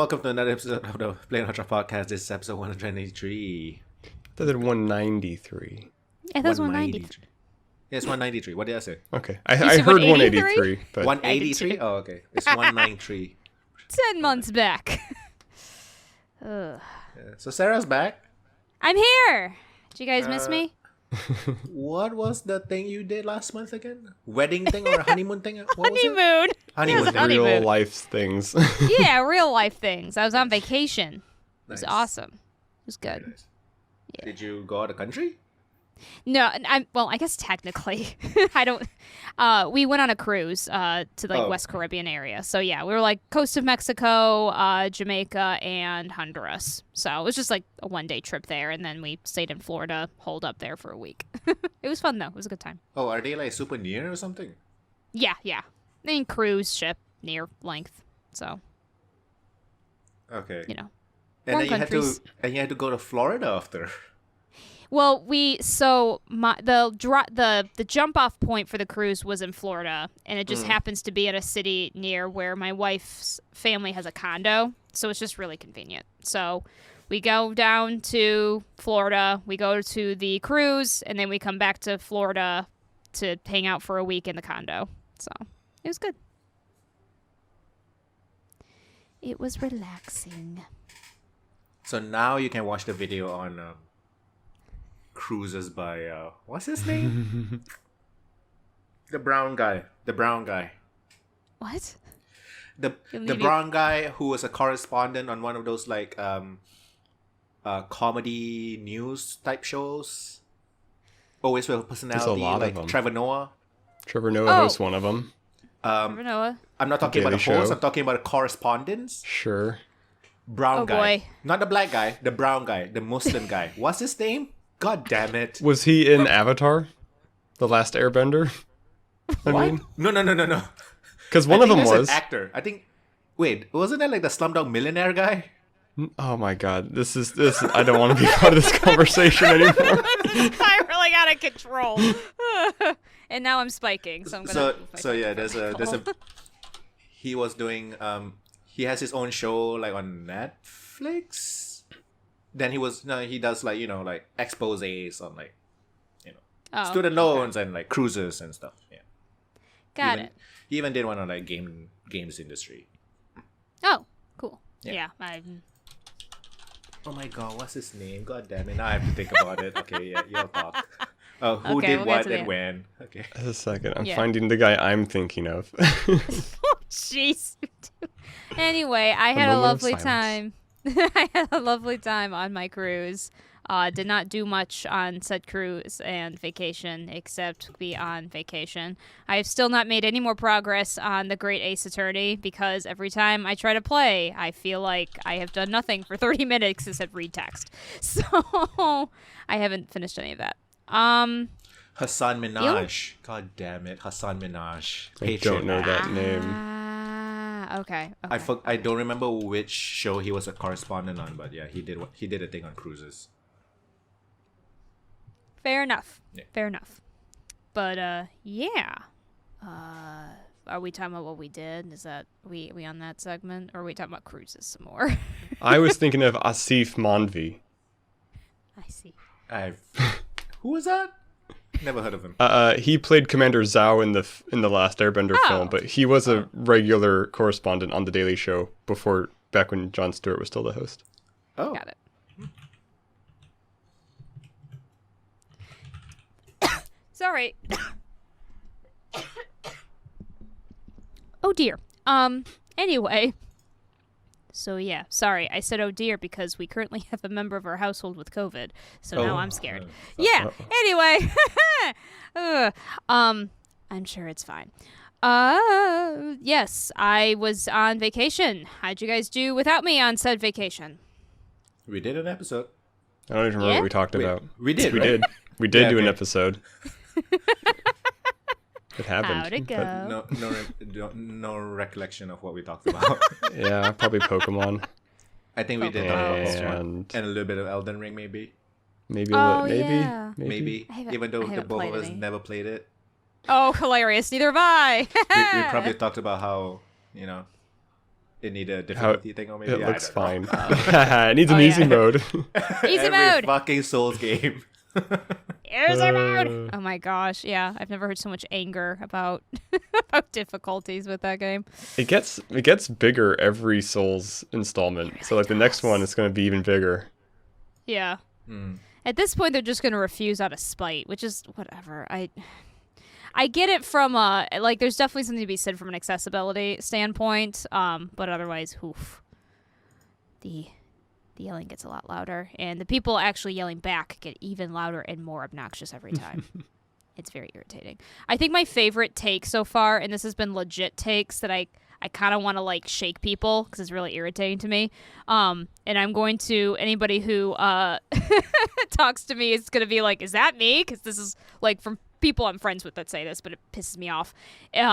welcome to another episode of the playonultra podcast. This is episode 193. I thought it 193. I thought it was 193. Yeah, it's 193. What did I say? Okay. I heard 183. But 183? Oh, okay. It's 193. 10 months back. Ugh. Yeah. So Sarah's back. I'm here. Did you guys miss me? What was the thing you did last month again? Wedding thing or honeymoon thing? What was it? Honeymoon. Honeymoon thing. honeymoon. real life things. Yeah, real life things. I was on vacation. It was Nice. awesome. It was Very good. nice. Yeah. Did you go out of the country? No, I guess technically. I don't we went on a cruise to West Caribbean area. So yeah, we were like coast of Mexico, Jamaica, and Honduras. So it was just like a 1-day trip there, and then we stayed in Florida, holed up there for a week. It was fun though. It was a good time. Oh, are they like super near or something? Yeah. I mean, cruise ship near length. So, Okay. you know. And warm then you countries. had to go to Florida after. Well, the jump off point for the cruise was in Florida, and it just happens to be in a city near where my wife's family has a condo, so it's just really convenient. So we go down to Florida, we go to the cruise, and then we come back to Florida to hang out for a week in the condo. So it was good. It was relaxing. So now you can watch the video on cruises by what's his name? The brown guy. What? The brown guy who was a correspondent on one of those like comedy news type shows. Always with a personality lot of like them. Trevor Noah. Trevor Noah hosts one of them. Trevor Noah. I'm not talking about a Daily host. Show. I'm talking about a correspondence. Sure. Brown Oh, guy. boy. Not the black guy. The brown guy. The Muslim guy. What's his name? God damn it. Was he in Avatar? The Last Airbender? I mean, No. because one of them That's was. an actor. I think. Wait, wasn't that like the Slumdog Millionaire guy? Oh my god, this is. I don't want to be part of this conversation anymore. I really got out of control. And now I'm spiking, so I'm gonna. So yeah, there's a. He was doing he has his own show like on Netflix. Then he does like like exposés on like student loans and like cruises and stuff. Yeah. Got it. He even did one on like games industry. Oh, cool. Yeah. Yeah. Oh my god, what's his name? God damn it, now I have to think about it. Okay, yeah, you'll talk. Oh, who Okay, did we'll get what to the and end. when? Okay. A second, I'm Yeah. finding the guy I'm thinking of. Jeez. Anyway, I had a moment of lovely silence. time. I had a lovely time on my cruise. Did not do much on said cruise and vacation except be on vacation. I have still not made any more progress on the Great Ace Attorney because every time I try to play, I feel like I have done nothing for 30 minutes except read text. So I haven't finished any of that. Hassan Minaj. God damn it, Hassan Minaj. I don't know that name. Okay. I don't remember which show he was a correspondent on, but yeah, he did a thing on cruises. Fair enough. Yeah. Fair enough. But yeah. Are we talking about what we did? Is that we on that segment, or are we talking about cruises some more? I was thinking of Asif Mandvi. I see. Who was that? Never heard of him. He played Commander Zhao in the Last Airbender film, but he was a regular correspondent on the Daily Show back when Jon Stewart was still the host. Oh, Got it. Sorry. Oh dear. Anyway. So yeah, sorry. I said oh dear because we currently have a member of our household with COVID. So now I'm scared. Yeah. Anyway. I'm sure it's fine. Yes, I was on vacation. How'd you guys do without me on said vacation? we did an episode. I don't even remember Yeah? what we talked about. We did. We right? did. We did Yeah, do an okay. episode. It happened. How'd it go? But no recollection of what we talked about. Yeah, probably Pokemon. I think we did And and a little bit of Elden Ring, maybe. maybe yeah. Maybe. Even though I the haven't both of played us any. never played it. Oh, hilarious. Neither have I. We probably talked about how, It need a difficulty thing, or maybe It looks I don't know. fine. It needs an easy mode. Easy Every mode. fucking Souls game. Easy mode. Oh my gosh, yeah. I've never heard so much anger about about difficulties with that game. It gets bigger every Souls installment. It So really like the next does. one is going to be even bigger. Yeah. Mm. At this point, they're just going to refuse out of spite, which is whatever. I get it from like there's definitely something to be said from an accessibility standpoint, but otherwise, oof. The yelling gets a lot louder, and the people actually yelling back get even louder and more obnoxious every time. It's very irritating. I think my favorite take so far, and this has been legit takes that I kind of want to like shake people because it's really irritating to me. And I'm going to anybody who talks to me is going to be like, is that me? Because this is like from people I'm friends with that say this, but it pisses me off.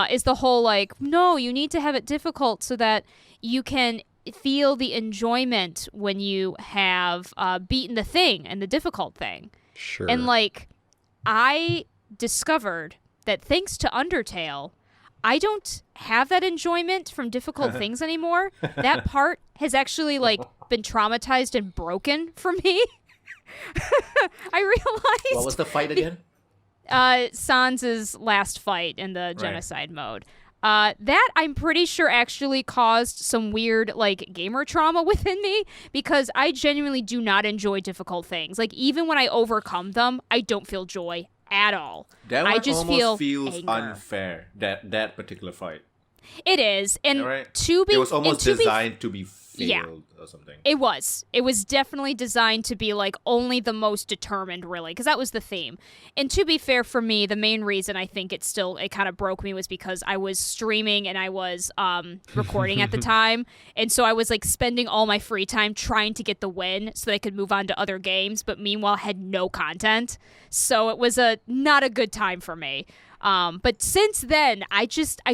Is the whole like, no, you need to have it difficult so that you can feel the enjoyment when you have beaten the thing and the difficult thing. Sure. And like, I discovered that thanks to Undertale, I don't have that enjoyment from difficult things anymore. That part has actually like been traumatized and broken for me. I realized What was the fight again? Sans' last fight in the genocide mode. That I'm pretty sure actually caused some weird like gamer trauma within me because I genuinely do not enjoy difficult things. Like even when I overcome them, I don't feel joy at all. That one I just almost feels anger. unfair. That particular fight. It is, and Right? to be It was almost and to be designed to be failed Yeah. or something. It was. It was definitely designed to be like only the most determined, really, because that was the theme. And to be fair, for me, the main reason I think it kind of broke me was because I was streaming and I was recording at the time, and so I was like spending all my free time trying to get the win so that I could move on to other games, but meanwhile had no content. So it was not a good time for me. But since then, I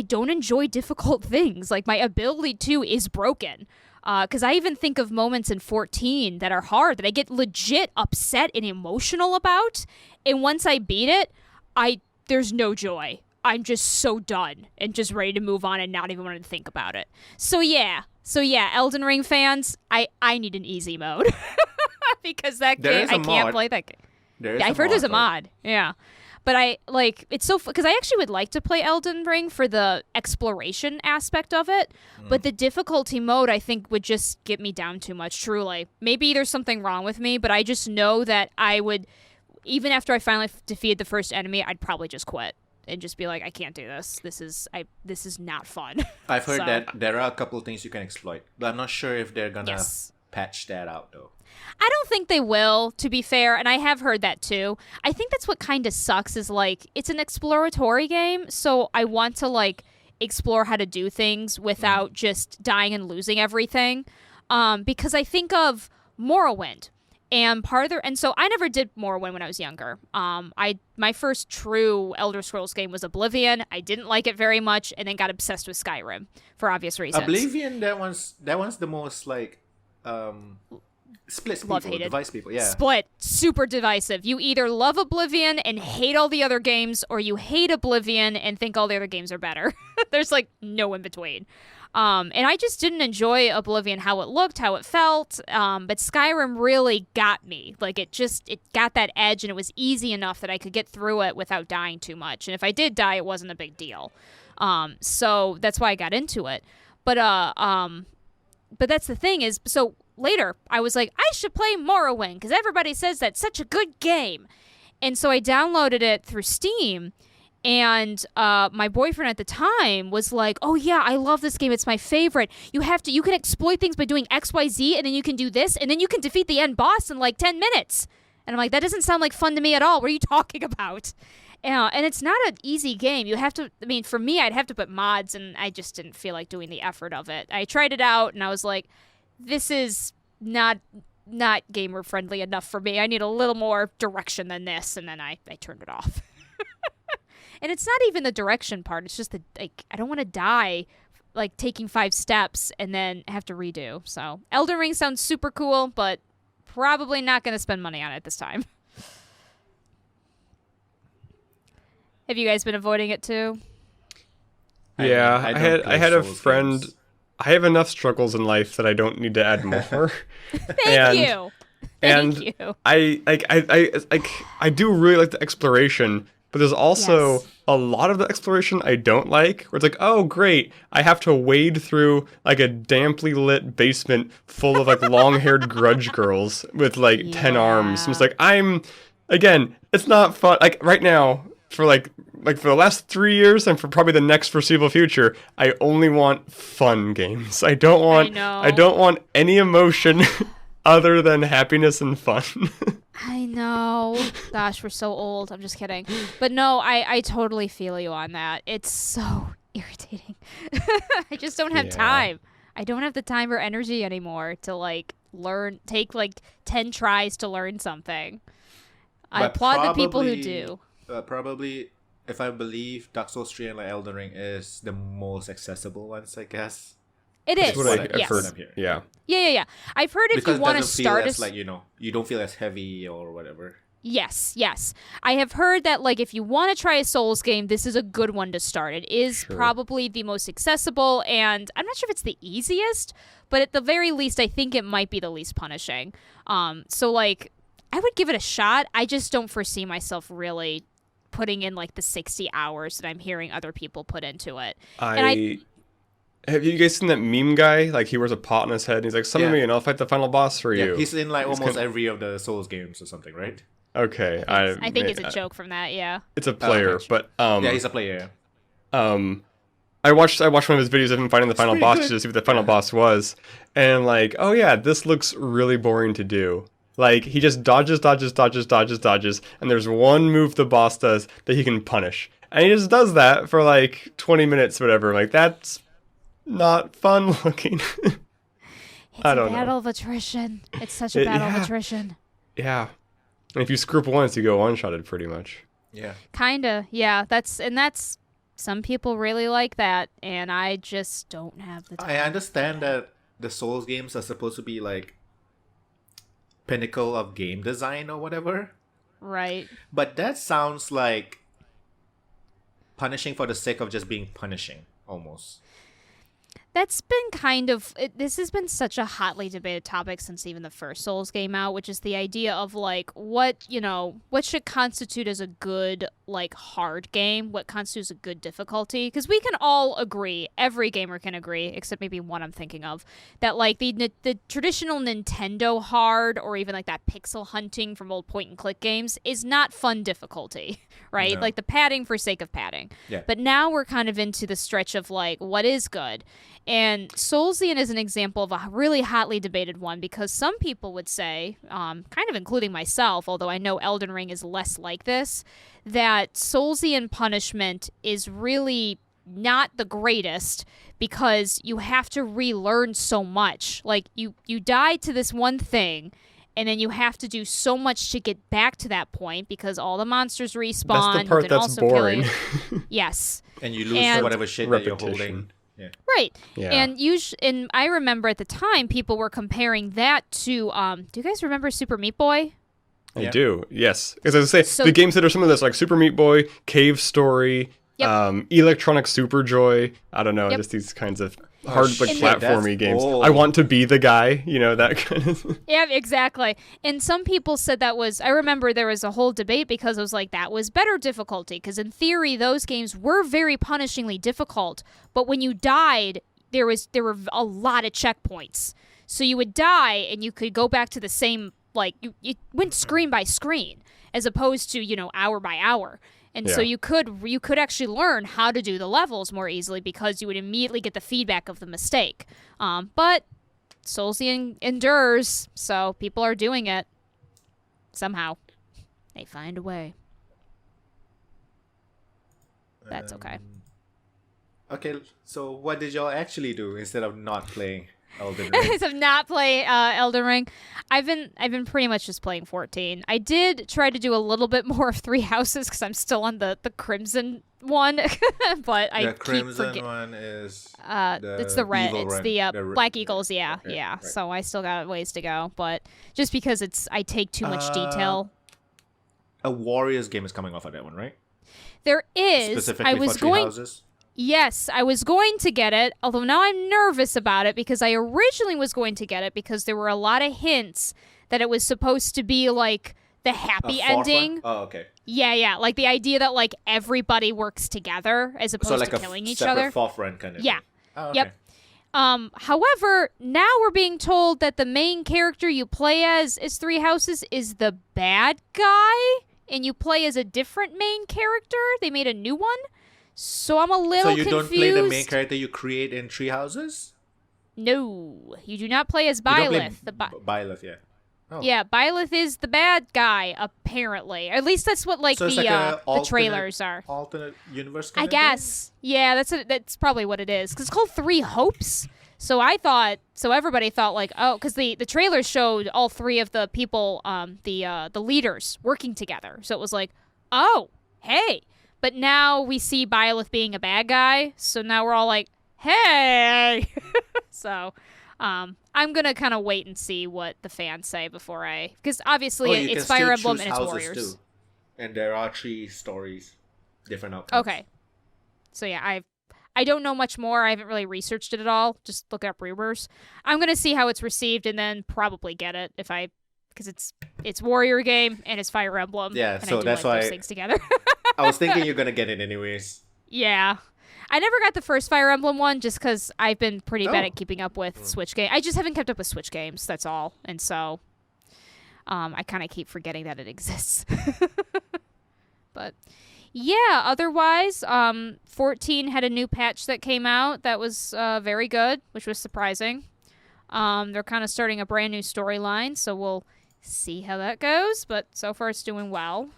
don't enjoy difficult things. Like my ability to is broken. Because I even think of moments in 14 that are hard that I get legit upset and emotional about. And once I beat it, there's no joy. I'm just so done and just ready to move on and not even want to think about it. So yeah, Elden Ring fans, I need an easy mode. Because that There game, is a I can't mod. play that game. There is Yeah, a I've heard there's a for it. mod. Yeah. But I like it's so because I actually would like to play Elden Ring for the exploration aspect of it, but the difficulty mode I think would just get me down too much. Truly, maybe there's something wrong with me, but I just know that I would, even after I finally defeated the first enemy, I'd probably just quit and just be like, I can't do this. This is not fun. I've heard So- that there are a couple of things you can exploit, but I'm not sure if they're gonna Yes. patch that out though. I don't think they will, to be fair, and I have heard that too. I think that's what kind of sucks is like it's an exploratory game, so I want to like explore how to do things without just dying and losing everything. Because I think of Morrowind and so I never did Morrowind when I was younger. My first true Elder Scrolls game was Oblivion. I didn't like it very much, and then got obsessed with Skyrim for obvious reasons. Oblivion, that one's the most like splits people, Love-hated. divides people. Yeah. Split. Super divisive. You either love Oblivion and hate all the other games, or you hate Oblivion and think all the other games are better. There's like no in between. And I just didn't enjoy Oblivion, how it looked, how it felt. But Skyrim really got me. Like it got that edge, and it was easy enough that I could get through it without dying too much. And if I did die, it wasn't a big deal. So that's why I got into it. But that's the thing is, so later I was like, I should play Morrowind because everybody says that's such a good game. And so I downloaded it through Steam, and my boyfriend at the time was like, oh yeah, I love this game. It's my favorite. You can exploit things by doing XYZ, and then you can do this, and then you can defeat the end boss in like 10 minutes. And I'm like, that doesn't sound like fun to me at all. What are you talking about? And it's not an easy game. You have to, for me, I'd have to put mods, and I just didn't feel like doing the effort of it. I tried it out, and I was like, this is not gamer friendly enough for me. I need a little more direction than this, and then I turned it off. And it's not even the direction part. It's just I don't want to die like taking 5 steps and then have to redo. So Elden Ring sounds super cool, but probably not going to spend money on it this time. Have you guys been avoiding it too? Yeah, I I don't had play a Souls friend games. I have enough struggles in life that I don't need to add more. Thank you. And Thank you. I do really like the exploration, but there's also Yes. a lot of the exploration I don't like, where it's like, oh great, I have to wade through like a damply lit basement full of like long-haired grudge girls with like 10 arms. And it's like, again, it's not fun. Like right now, for for the last 3 years and for probably the next foreseeable future, I only want fun games. I don't want any emotion other than happiness and fun. I know. Gosh, we're so old. I'm just kidding. But no, I totally feel you on that. It's so irritating. I just don't have time. I don't have the time or energy anymore to like take like 10 tries to learn something. I applaud the people who do. Probably, if I believe, Dark Souls 3 and like Elden Ring is the most accessible ones, I guess. It is. That's what I've heard. Yeah. Yeah. I've heard if you want to start as like, you don't feel as heavy or whatever. Yes. I have heard that like if you want to try a Souls game, this is a good one to start. It is probably the most accessible, and I'm not sure if it's the easiest, but at the very least, I think it might be the least punishing. So like, I would give it a shot. I just don't foresee myself really putting in like the 60 hours that I'm hearing other people put into it. Have you guys seen that meme guy? Like, he wears a pot on his head, and he's like, summon me, and I'll fight the final boss for you. Yeah, he's in, like, almost every of the Souls games or something, right? Okay. I think it's a joke from that, yeah. It's a player, but... yeah, he's a player. I watched one of his videos of him fighting the final boss to see what the final boss was, and like, oh yeah, this looks really boring to do. Like, he just dodges, and there's one move the boss does that he can punish. And he just does that for, like, 20 minutes or whatever. Like, that's not fun looking. I don't know. It's a battle of attrition. It's such a battle of attrition. Yeah. And if you screw up once, you go one-shotted pretty much. Yeah. Kinda, yeah. That's some people really like that, and I just don't have the time. I understand that the Souls games are supposed to be, like, pinnacle of game design or whatever. Right. But that sounds like punishing for the sake of just being punishing, almost. That's been kind of... this has been such a hotly debated topic since even the first Souls game out, which is the idea of, like, what should constitute as a good, like, hard game? What constitutes a good difficulty? Because we can all agree, every gamer can agree, except maybe one I'm thinking of, that, like, the traditional Nintendo hard, or even, like, that pixel hunting from old point-and-click games is not fun difficulty, right? No. Like, the padding for sake of padding. Yeah. But now we're kind of into the stretch of, like, what is good? And Soulsian is an example of a really hotly debated one, because some people would say, kind of including myself, although I know Elden Ring is less like this, that Soulsian punishment is really not the greatest because you have to relearn so much. Like, you die to this one thing, and then you have to do so much to get back to that point because all the monsters respawn. That's the part that's boring. Yes. And you lose whatever shit that you're holding. Yeah. Right. Yeah. And I remember at the time people were comparing that to do you guys remember Super Meat Boy? I do, yes. Because as I say, the games that are some of this, like Super Meat Boy, Cave Story, Electronic Super Joy, I don't know, just these kinds of hard platformy games. Old. I want to be the guy, that kind of... Yeah, exactly. And some people said that was... I remember there was a whole debate because it was like, that was better difficulty. Because in theory, those games were very punishingly difficult. But when you died, there were a lot of checkpoints. So you would die, and you could go back to the same... Like, you went screen by screen, as opposed to, hour by hour. And so you could actually learn how to do the levels more easily because you would immediately get the feedback of the mistake. But Soulsian endures, so people are doing it. Somehow. They find a way. That's okay. Okay, so what did y'all actually do instead of not playing Elden Ring? Instead of not playing Elden Ring, I've been pretty much just playing 14. I did try to do a little bit more of Three Houses because I'm still on the Crimson one, but I keep Crimson one is it's the red, it's the Black Eagles, yeah. Right. So I still got ways to go, but just because I take too much detail. A Warriors game is coming off of that one, right? There is. Specifically for Three Houses? Yes, I was going to get it, although now I'm nervous about it because I originally was going to get it because there were a lot of hints that it was supposed to be like the happy ending. One? Oh, okay. Yeah, like the idea that like everybody works together as opposed like to killing each separate other. Fourth one kind of Yeah. thing. Oh, okay. Yep. However, now we're being told that the main character you play as Three Houses is the bad guy, and you play as a different main character. They made a new one. So I'm a little confused. So you don't play the main character you create in Three Houses? No, you do not play as You don't play Byleth. Byleth, yeah. Oh. Yeah, Byleth is the bad guy, apparently. Or at least that's what So it's like a the trailers are. Alternate universe I kind of guess. Yeah, that's probably what it is. Because it's called Three Hopes. So everybody thought like, oh, because the trailers showed all three of the people, the leaders working together. So it was like, oh, hey. But now we see Byleth being a bad guy. So now we're all like, hey. So I'm going to kind of wait and see what the fans say before because obviously it's Fire Emblem and it's Warriors. Too. And there are 3 stories, different outcomes. Okay. So yeah, I don't know much more. I haven't really researched it at all. Just look up rumors. I'm going to see how it's received and then probably get it because it's Warrior game and it's Fire Emblem. Yeah, and so I do that's like why those things together. I was thinking you're going to get it anyways. Yeah. I never got the first Fire Emblem one just because I've been pretty bad at keeping up with Switch games. I just haven't kept up with Switch games, that's all. And so I kind of keep forgetting that it exists. But yeah, otherwise, 14 had a new patch that came out that was very good, which was surprising. They're kind of starting a brand new storyline, so we'll see how that goes. But so far, it's doing well.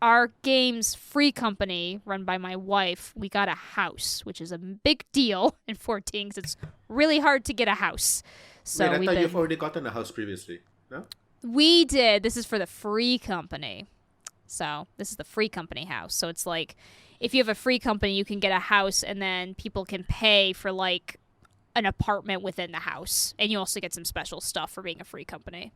Our game's free company, run by my wife, we got a house, which is a big deal in 14 because it's really hard to get a house. So Wait, I thought you've already gotten a house previously, no? We did. This is for the free company. So this is the free company house. So it's like if you have a free company, you can get a house and then people can pay for like an apartment within the house. And you also get some special stuff for being a free company.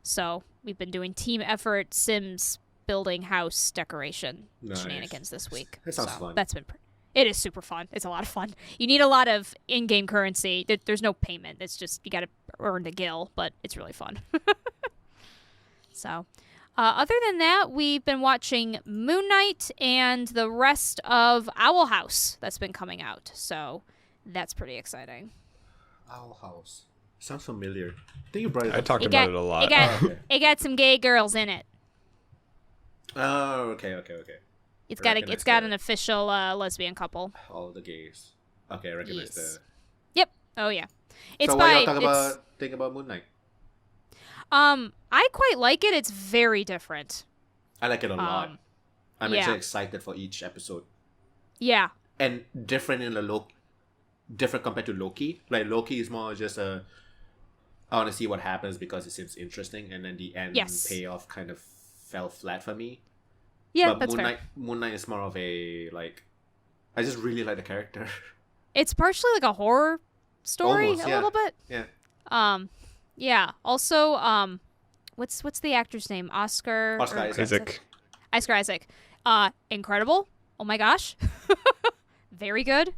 So we've been doing team effort, Sims, building house decoration shenanigans this week. That sounds fun. That's been it is super fun. It's a lot of fun. You need a lot of in-game currency. There's no payment. It's just you got to earn the gil, but it's really fun. So, other than that, we've been watching Moon Knight and the rest of Owl House that's been coming out. So, that's pretty exciting. Owl House. Sounds familiar. I think you brought it up. I talked about it a lot. It got some gay girls in it. Oh, okay. It's got an official lesbian couple. All the gays. Okay, I recognize Yes. the... Yep. Oh yeah. It's so by. what y'all think about Moon Knight? I quite like it. It's very different. I like it a lot. I'm actually yeah. excited for each episode. Yeah. And different different compared to Loki. Like Loki is more just I want to see what happens because it seems interesting, and then the end payoff kind of fell flat for me. Yeah, but that's fair. Moon Knight is more of a like. I just really like the character. It's partially like a horror story, Almost, a little bit. Yeah. Yeah. Also, what's the actor's name? Oscar Isaac. Oscar Isaac. Incredible. Oh my gosh. Very good.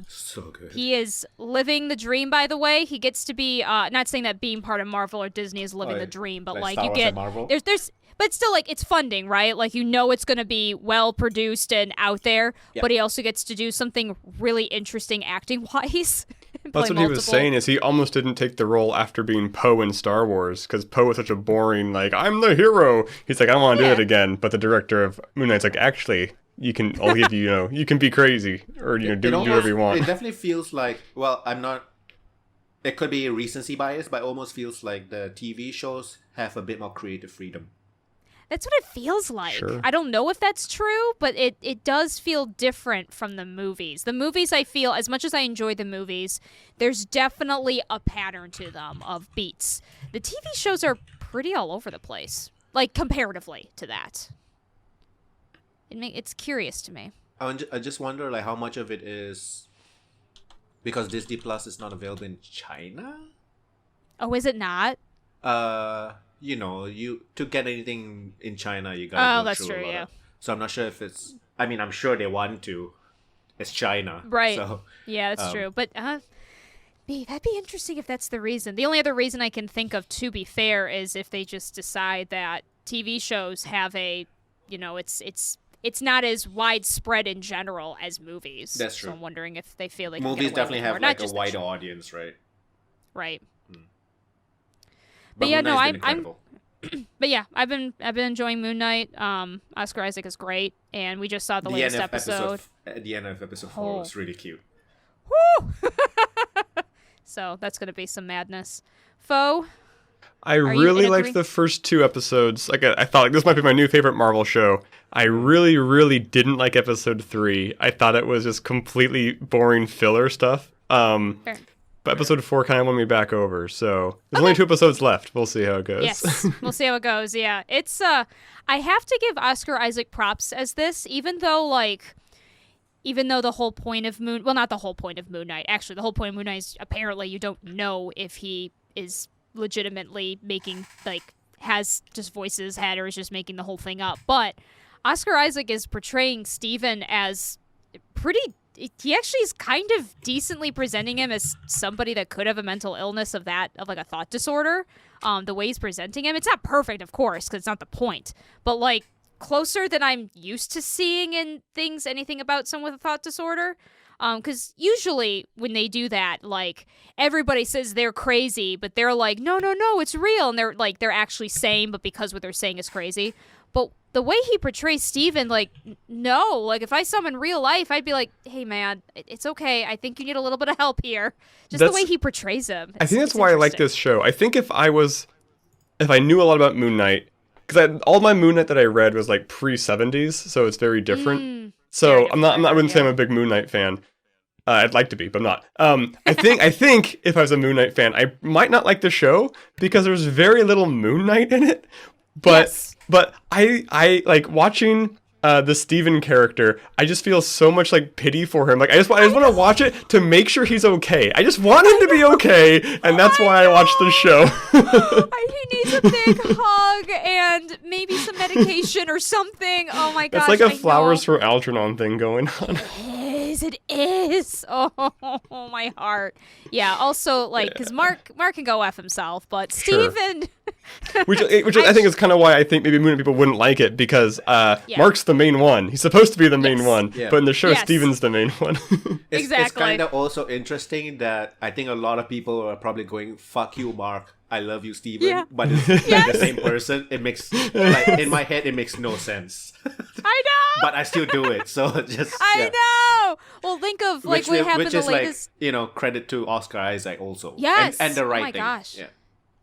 So good. He is living the dream, by the way. He gets to be, not saying that being part of Marvel or Disney is living the dream, but like Star you Wars get, and Marvel? there's, but still like it's funding, right? Like you know it's going to be well produced and out there, but he also gets to do something really interesting acting wise. That's what he was saying is he almost didn't take the role after being Poe in Star Wars because Poe was such a boring, like, I'm the hero. He's like, I don't want to do it again. But the director of Moon Knight's like, actually, I'll give you, you can be crazy or, do whatever you want. It definitely feels like, well, it could be recency bias, but it almost feels like the TV shows have a bit more creative freedom. That's what it feels like. Sure. I don't know if that's true, but it does feel different from the movies. The movies, I feel, as much as I enjoy the movies, there's definitely a pattern to them of beats. The TV shows are pretty all over the place, like comparatively to that. It's curious to me. I just wonder, like, how much of it is because Disney Plus is not available in China? Oh, is it not? To get anything in China, you gotta go that's through true, a lot yeah. of... So I'm not sure if it's I mean, I'm sure they want to. It's China. Right. So, yeah, that's true. But that'd be interesting if that's the reason. The only other reason I can think of, to be fair, is if they just decide that TV shows have a, it's not as widespread in general as movies. That's true. So I'm wondering if they feel like movies definitely have like a wider audience, right? Right. But yeah, Moon no, Knight's been incredible. But yeah, I've been enjoying Moon Knight. Oscar Isaac is great, and we just saw the latest episode. At the end of episode 4 was really cute. Woo! So that's gonna be some madness. Foe. I really liked the first 2 episodes. Like I thought, like, this might be my new favorite Marvel show. I really, really didn't like episode 3. I thought it was just completely boring filler stuff. Fair. But episode 4 kind of won me back over. So there's only 2 episodes left. We'll see how it goes. Yes, we'll see how it goes. Yeah, it's I have to give Oscar Isaac props as this, even though the whole point of not the whole point of Moon Knight. Actually, the whole point of Moon Knight is apparently you don't know if he is legitimately making, has just voices had, or is just making the whole thing up. But Oscar Isaac is portraying Steven as he actually is kind of decently presenting him as somebody that could have a mental illness of like a thought disorder. The way he's presenting him, it's not perfect, of course, because it's not the point, but closer than I'm used to seeing in anything about someone with a thought disorder. Because usually when they do that, everybody says they're crazy, but they're like, no, it's real. And they're actually sane, but because what they're saying is crazy. But the way he portrays Steven, no. If I saw him in real life, I'd be like, hey, man, it's okay. I think you need a little bit of help here. Just the way he portrays him. I think that's why I like this show. I think if I knew a lot about Moon Knight, because all my Moon Knight that I read was pre-70s, so it's very different. So I wouldn't say I'm a big Moon Knight fan. I'd like to be, but I'm not. I think if I was a Moon Knight fan, I might not like the show because there's very little Moon Knight in it. But I like watching the Steven character. I just feel so much pity for him. I just want to watch it to make sure he's okay. I just want him to be okay, and that's why I watch the show. He needs a big hug and maybe some medication or something. Oh my gosh! It's like a Flowers for Algernon thing going on. It is. Oh, my heart. Yeah. Also, because Mark can go F himself, but Sure. Steven. which I think is kind of why I think maybe Moon Knight people wouldn't like it, because Mark's the main one. He's supposed to be the main one, but in the show, Steven's the main one. It's kind of also interesting that I think a lot of people are probably going, "Fuck you, Mark. I love you, Steven." But it's the same person. It makes in my head it makes no sense. I know. But I still do it. So just I know. Well, think of what happened which the is latest. Credit to Oscar Isaac also. Yes. And the writing. Oh my gosh. Yeah.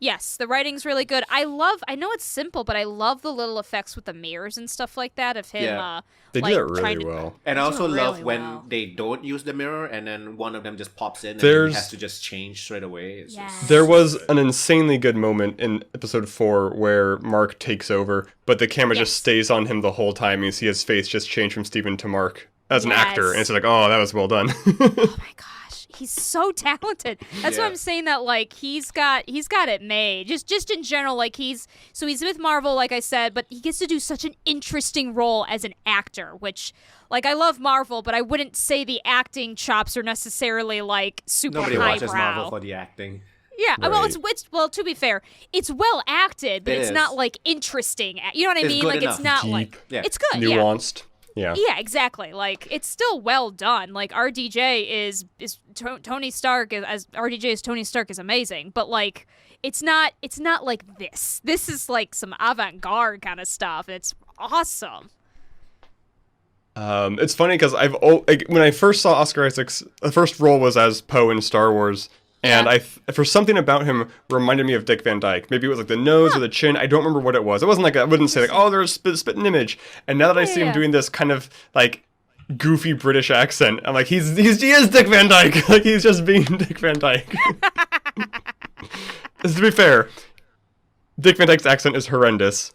Yes, the writing's really good. I know it's simple, but I love the little effects with the mirrors and stuff like that of him. Yeah. They do it really well. And I also love really when well. they don't use the mirror and then one of them just pops in and he has to just change straight away. It's just... There was an insanely good moment in episode 4 where Mark takes over, but the camera just stays on him the whole time. You see his face just change from Steven to Mark as an actor. And it's oh, that was well done. Oh my gosh. He's so talented. That's why I'm saying that he's got it made. Just in general, he's with Marvel, like I said, but he gets to do such an interesting role as an actor, which I love Marvel, but I wouldn't say the acting chops are necessarily super Nobody highbrow. watches Marvel for the acting. Yeah, right. well, to be fair, it's well acted, but it's not interesting. You know what I mean? Good It's not Deep. it's good. Nuanced. Yeah. Yeah, exactly. It's still well done. RDJ is Tony Stark as RDJ as Tony Stark is amazing, but it's not like this. This is some avant-garde kind of stuff. It's awesome. It's funny because when I first saw Oscar Isaac's, the first role was as Poe in Star Wars. And for something about him reminded me of Dick Van Dyke. Maybe it was the nose or the chin. I don't remember what it was. It wasn't I wouldn't say oh, there's spitting image. And now that I see him doing this kind of goofy British accent, I'm he is Dick Van Dyke. He's just being Dick Van Dyke. To be fair, Dick Van Dyke's accent is horrendous.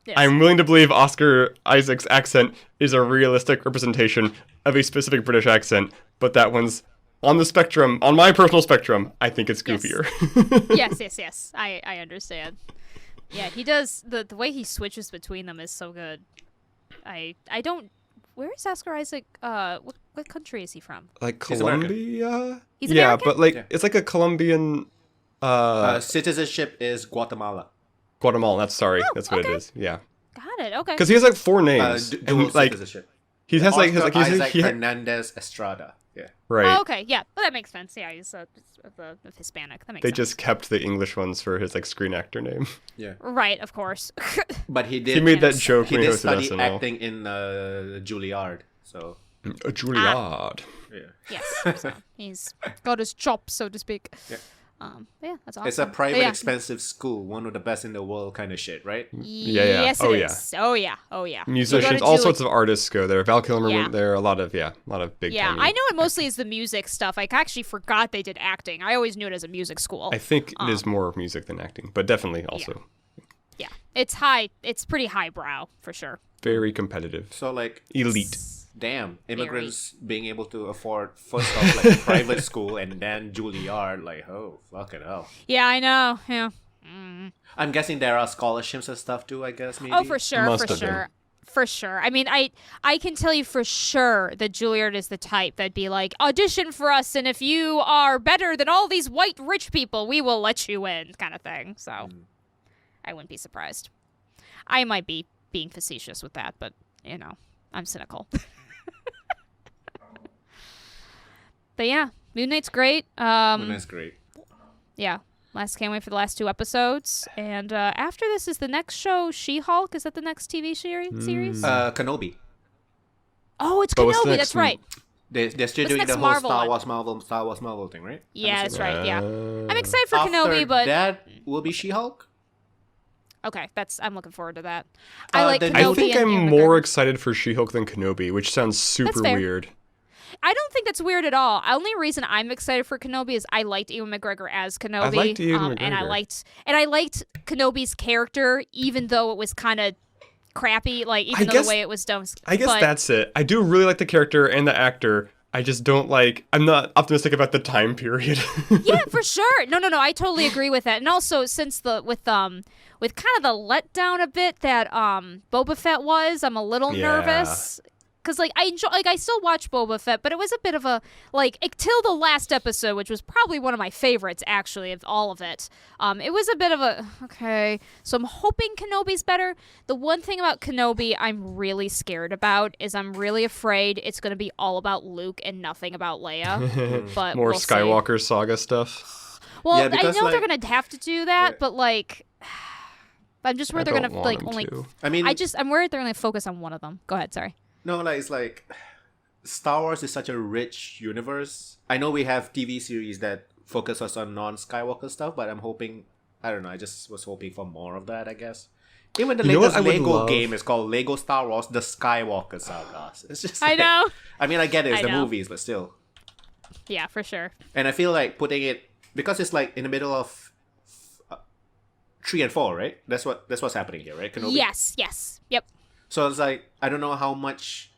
Yes. I'm willing to believe Oscar Isaac's accent is a realistic representation of a specific British accent, but that one's on the spectrum, on my personal spectrum, I think it's goofier. Yes. I understand. Yeah, he does. The way he switches between them is so good. I don't... where is Oscar Isaac? What country is he from? Like He's American. Colombia? He's yeah, American? but like Yeah. it's like a Colombian Citizenship is Guatemala. Guatemala. That's what okay. it is. Yeah. Got it. Okay. Because he has like 4 names. Dual and like citizenship. he has like his Oscar like Isaac he Hernandez Estrada. Yeah. right. Oh, okay. Yeah. Well, that makes sense. Yeah, he's of Hispanic. That makes They sense. just kept the English ones for his like screen actor name. Yeah. Right, of course. But he did. He made that Yes. joke He when he did hosted study SNL. acting in Juilliard. So A Juilliard. yeah. Yes. So he's got his chops, so to speak. Yeah. Yeah, that's awesome. It's a private, But yeah. expensive school, one of the best in the world, kind of shit, right? Yeah. Yes, Oh, it yeah. is. Oh yeah. Musicians, to all Juli- sorts of artists go there. Val Kilmer Yeah. went there. A lot of big. Yeah, timey. I know it mostly is the music stuff. I actually forgot they did acting. I always knew it as a music school. I think it is more music than acting, but definitely also Yeah, it's high. It's pretty highbrow for sure. very competitive, So like, elite. damn, immigrants being able to afford first off like private school and then Juilliard, like, oh fucking hell. Yeah, I know. Yeah. I'm guessing there are scholarships and stuff too. I guess maybe. Oh, for sure, Must for have been. sure. For sure. I mean, I can tell you for sure that Juilliard is the type that'd be like, audition for us, and if you are better than all these white rich people, we will let you in, kind of thing. So, I wouldn't be surprised. I might be being facetious with that, but, I'm cynical. But yeah, Moon Knight's great. That's great. Yeah. Can't wait for the last 2 episodes. And after this is the next show, She-Hulk. Is that the next TV series? Kenobi. Oh, it's But what's the Kenobi. next That's one? right. They're still What's doing next the whole Marvel one? Star Wars Marvel thing, right? Yeah, that's right. Yeah. Uh, I'm excited for After Kenobi, but that will be She-Hulk. okay, I'm looking forward to that. I like the Kenobi. new- I think and I'm Ewan more McGregor. excited for She-Hulk than Kenobi, which sounds super fair. weird. I don't think that's weird at all. The only reason I'm excited for Kenobi is I liked Ewan McGregor as Kenobi. liked Ewan and I McGregor. liked Kenobi's character, even though it was kind of crappy. Like even I though guess- the way it was done. I guess but, that's it. I do really like the character and the actor. I just don't like. I'm not optimistic about the time period. Yeah, for sure. No. I totally agree with that. And also, since with kind of the letdown a bit that Boba Fett was, I'm a little Yeah. nervous. Because I still watch Boba Fett, but it was a bit of a till the last episode, which was probably one of my favorites actually of all of it. It was a bit of a okay. So I'm hoping Kenobi's better. The one thing about Kenobi I'm really scared about is I'm really afraid it's going to be all about Luke and nothing about Leia. But More we'll see. Skywalker saga stuff. Well, Yeah, I because, know they're like- gonna have to do that, Yeah. but I'm just worried I they're don't gonna want them only. to. I mean, I'm worried they're gonna focus on one of them. Go ahead, sorry. no, like it's like Star Wars is such a rich universe. I know we have TV series that focus us on non-Skywalker stuff, but I'm hoping. I don't know. I just was hoping for more of that. I guess. Even the You know what latest I would Lego love? game is called Lego Star Wars: The Skywalker Saga. It's just. I like- know. I mean, I get it. It's I the know. movies, but still. Yeah, for sure. And I feel like putting it because it's like in the middle of 3 and 4, right? That's what's happening here, right? Kenobi? Yes. Yep. So it's like I don't know how much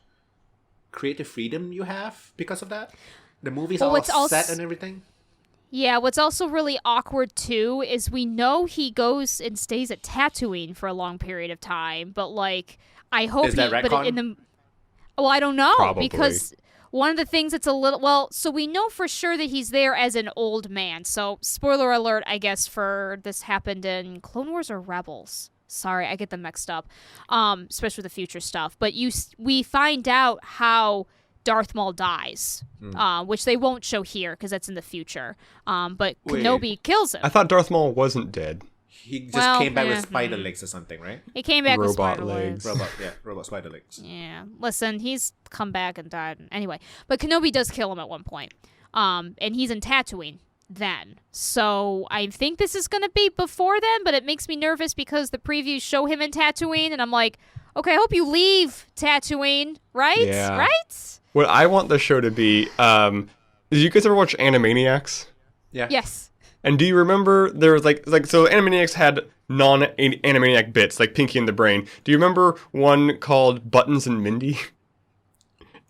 creative freedom you have because of that. The movies Well, are all it's also- set and everything. Yeah. What's also really awkward too is we know he goes and stays at Tatooine for a long period of time, but I hope Is that but retcon? in the. Well, I don't know Probably. because. One of the things that's a little so we know for sure that he's there as an old man. So spoiler alert, I guess for this happened in Clone Wars or Rebels. Sorry, I get them mixed up, especially with the future stuff. But we find out how Darth Maul dies, which they won't show here because that's in the future. But Wait. Kenobi kills him. I thought Darth Maul wasn't dead. He just Well, came back yeah, with spider legs or something, right? He came back with Robot spider legs. legs. Robot spider legs. Yeah, listen, he's come back and died. Anyway, but Kenobi does kill him at one point. And he's in Tatooine then. So I think this is going to be before then, but it makes me nervous because the previews show him in Tatooine, and I'm like, okay, I hope you leave Tatooine, right? Yeah. Right? What I want the show to be, did you guys ever watch Animaniacs? Yeah. Yes. And do you remember there was so Animaniacs had non-Animaniac bits like Pinky and the Brain. Do you remember one called Buttons and Mindy?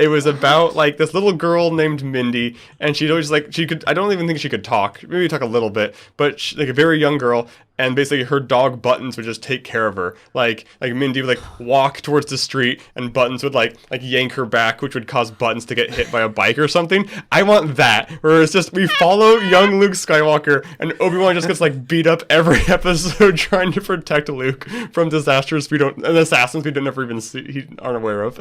It was about like this little girl named Mindy, and she'd always like I don't even think she could talk. Maybe talk a little bit, but like a very young girl. And basically, her dog Buttons would just take care of her. Like Mindy would like walk towards the street, and Buttons would like yank her back, which would cause Buttons to get hit by a bike or something. I want that, where it's just we follow young Luke Skywalker, and Obi-Wan just gets like beat up every episode trying to protect Luke from disasters and assassins we don't ever even see, aren't aware of.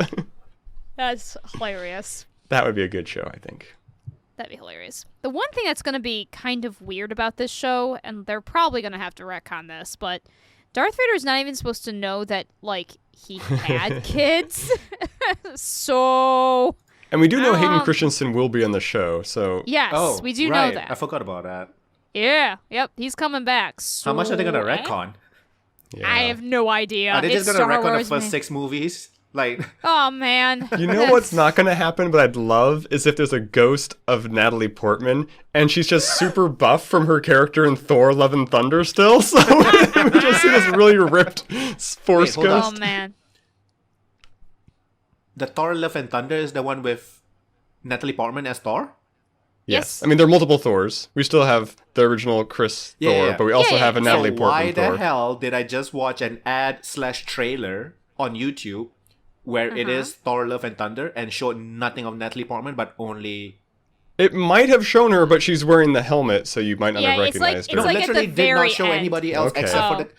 That's hilarious. That would be a good show, I think. That'd be hilarious. The one thing that's going to be kind of weird about this show, and they're probably going to have to retcon this, but Darth Vader is not even supposed to know that, like, he had kids. So... And we do know Hayden Christensen will be on the show, so... Yes, we do know that. I forgot about that. Yeah, yep, he's coming back. So... How much are they going to retcon? Yeah. I have no idea. Are they just It's going to Star retcon Wars, the first man. 6 movies? Like... Oh, man. You know what's not going to happen, but I'd love, is if there's a ghost of Natalie Portman, and she's just super buff from her character in Thor: Love and Thunder still, so we just see this really ripped Force hold on. ghost. Oh, man. The Thor: Love and Thunder is the one with Natalie Portman as Thor? Yes. I mean, there are multiple Thors. We still have the original Chris Yeah, Thor, yeah. but we also have a Natalie So Portman why the Thor. hell did I just watch an ad/trailer on YouTube where it is Thor: Love and Thunder and showed nothing of Natalie Portman but only... It might have shown her, but she's wearing the helmet, so you might not Yeah, have it's like- recognized it's her. No, like at literally the did not very show end. anybody else Okay. except for Oh. the...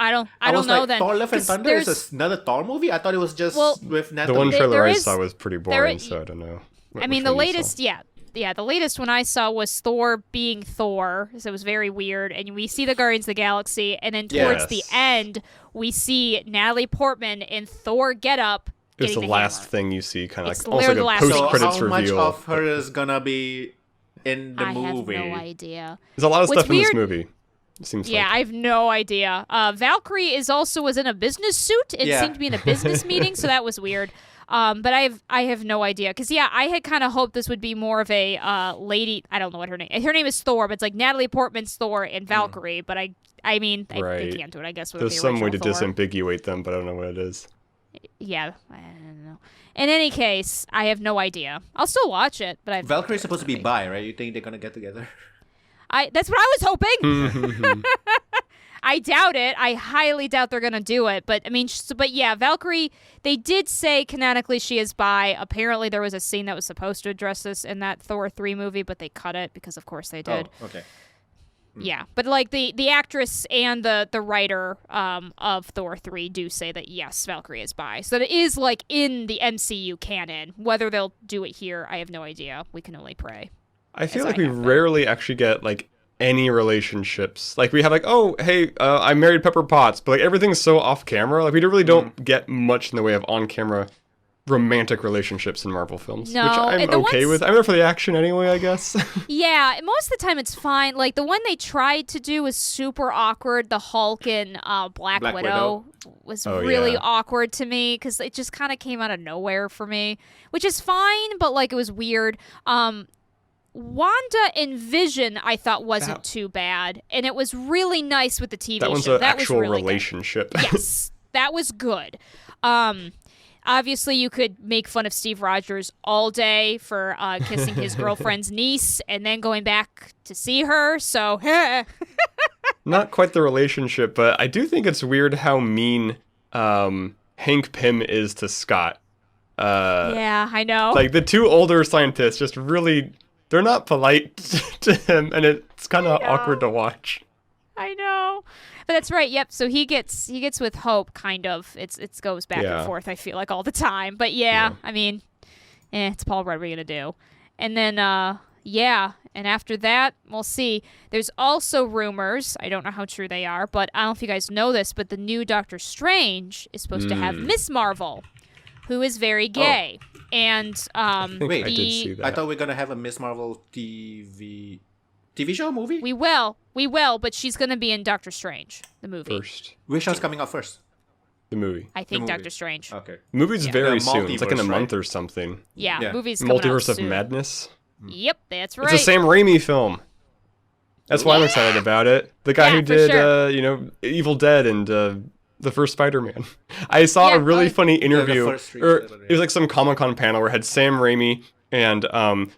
I don't I was know like, then. Thor: Love and 'Cause Thunder is another Thor movie? I thought it was just with The Natalie. one trailer there I is- saw was pretty there boring, is- so I don't know. I mean, the latest, yeah, the latest one I saw was Thor being Thor, so it was very weird. And we see the Guardians of the Galaxy, and then towards the Yes. end, we see Natalie Portman in Thor getup. It's the getting last hammer. thing you see, kind of It's like almost like literally the a last thing. So post-credits how much reveal. of her is gonna be in the I movie? have no idea. There's a lot of What's stuff in this weird- movie. It seems Yeah, like. I have no idea. Valkyrie was in a business suit and Yeah. seemed to be in a business meeting, so that was weird. But I have no idea because I had kind of hoped this would be more of a lady. I don't know what her name. Her name is Thor, but it's like Natalie Portman's Thor and Valkyrie. But I mean, they Right. can't do it. I guess with There's the some way to original Thor. disambiguate them, but I don't know what it is. Yeah, I don't know. In any case, I have no idea. I'll still watch it, but I Valkyrie's supposed to be bi, right? You think they're gonna get together? That's what I was hoping. I doubt it. I highly doubt they're gonna do it. But I mean, but yeah, Valkyrie. They did say canonically she is bi. Apparently, there was a scene that was supposed to address this in that Thor 3 movie, but they cut it because, of course, they did. Oh, okay. Yeah, but like the actress and the writer of Thor 3 do say that yes, Valkyrie is bi. So that it is like in the MCU canon. Whether they'll do it here, I have no idea. We can only pray. I feel As like I we have been. rarely actually get like any relationships. Like we have like, oh, hey, I married Pepper Potts, but like everything's so off camera. Like we really don't get much in the way of on camera romantic relationships in Marvel films, No, which I'm and the okay ones- with. I'm there for the action anyway, I guess. Yeah, most of the time it's fine. Like the one they tried to do was super awkward. The Hulk and Black Widow was Oh, really yeah. awkward to me because it just kind of came out of nowhere for me, which is fine, but like it was weird. Wanda and Vision I thought wasn't too bad, and it was really nice with the TV That one's show. an That was actual really good. relationship. Yes, that was good. Obviously, you could make fun of Steve Rogers all day for kissing his girlfriend's niece and then going back to see her. So, Not quite the relationship, but I do think it's weird how mean Hank Pym is to Scott. yeah, I know. Like the two older scientists just really, they're not polite to him, and it's kind of awkward to watch. I know. But that's right. Yep. So he gets with Hope. Kind of. It goes back Yeah. and forth. I feel like all the time. But yeah. I mean, it's Paul Rudd. What are you gonna do? And then and after that, we'll see. There's also rumors. I don't know how true they are, but I don't know if you guys know this. But the new Doctor Strange is supposed to have Miss Marvel, who is very gay. And I think Wait, I did see that. I thought we were gonna have a Miss Marvel TV show movie. we will, but she's gonna be in Doctor Strange, the movie. First, Which one's coming out first? the movie. I think movie. Doctor Strange. Okay. The movie's Yeah. very The soon. It's like in a Multiverse, month right? or something. Yeah, Yeah. movie's coming out Multiverse of soon. Madness. Yep, that's right. It's the Sam Raimi film. That's why I'm excited about it. The guy Yeah, who for did, sure. Evil Dead and the first Spider-Man. I saw a really funny interview, first three or Spider-Man. it was like some Comic-Con panel where it had Sam Raimi and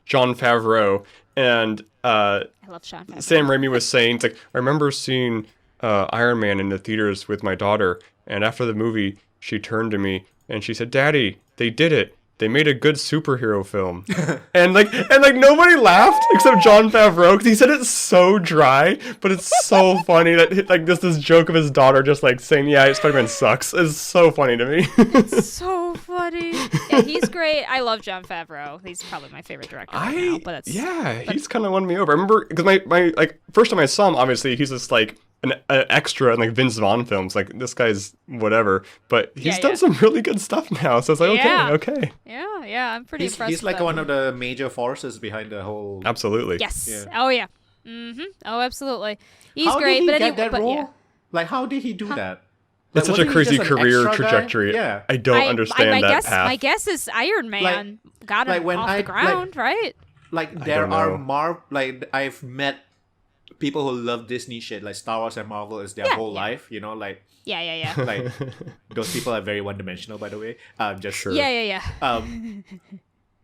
Jon Favreau, and I love Sean Favreau. Sam Raimi was saying, it's like, I remember seeing Iron Man in the theaters with my daughter, and after the movie, she turned to me and she said, "Daddy, they did it. They made a good superhero film." and like nobody laughed except Jon Favreau, because he said it's so dry, but it's so funny that like this joke of his daughter just like saying, "Yeah, Spider-Man sucks," is so funny to me. It's so funny. Yeah, he's great. I love Jon Favreau. He's probably my favorite director right now. But He's kind of won me over. I remember because my like first time I saw him, obviously he's just like an extra in like Vince Vaughn films. Like this guy's whatever, but he's done some really good stuff now. So it's like okay. Yeah, I'm pretty impressed. He's like one of the major forces behind the whole. Absolutely. Yes. Yeah. Oh yeah. Oh, absolutely. He's How great. did he but get anyway, that but role? yeah. Like, how did he do that? It's Like, such a wasn't he crazy just an career extra guy? trajectory. Yeah. I don't understand that path. My guess is Iron Man got him off the ground, right? Like there don't are know. like I've met people who love Disney shit, like Star Wars and Marvel is their whole life, you know, like Yeah. like those people are very one-dimensional, by the way. Just Sure. Yeah.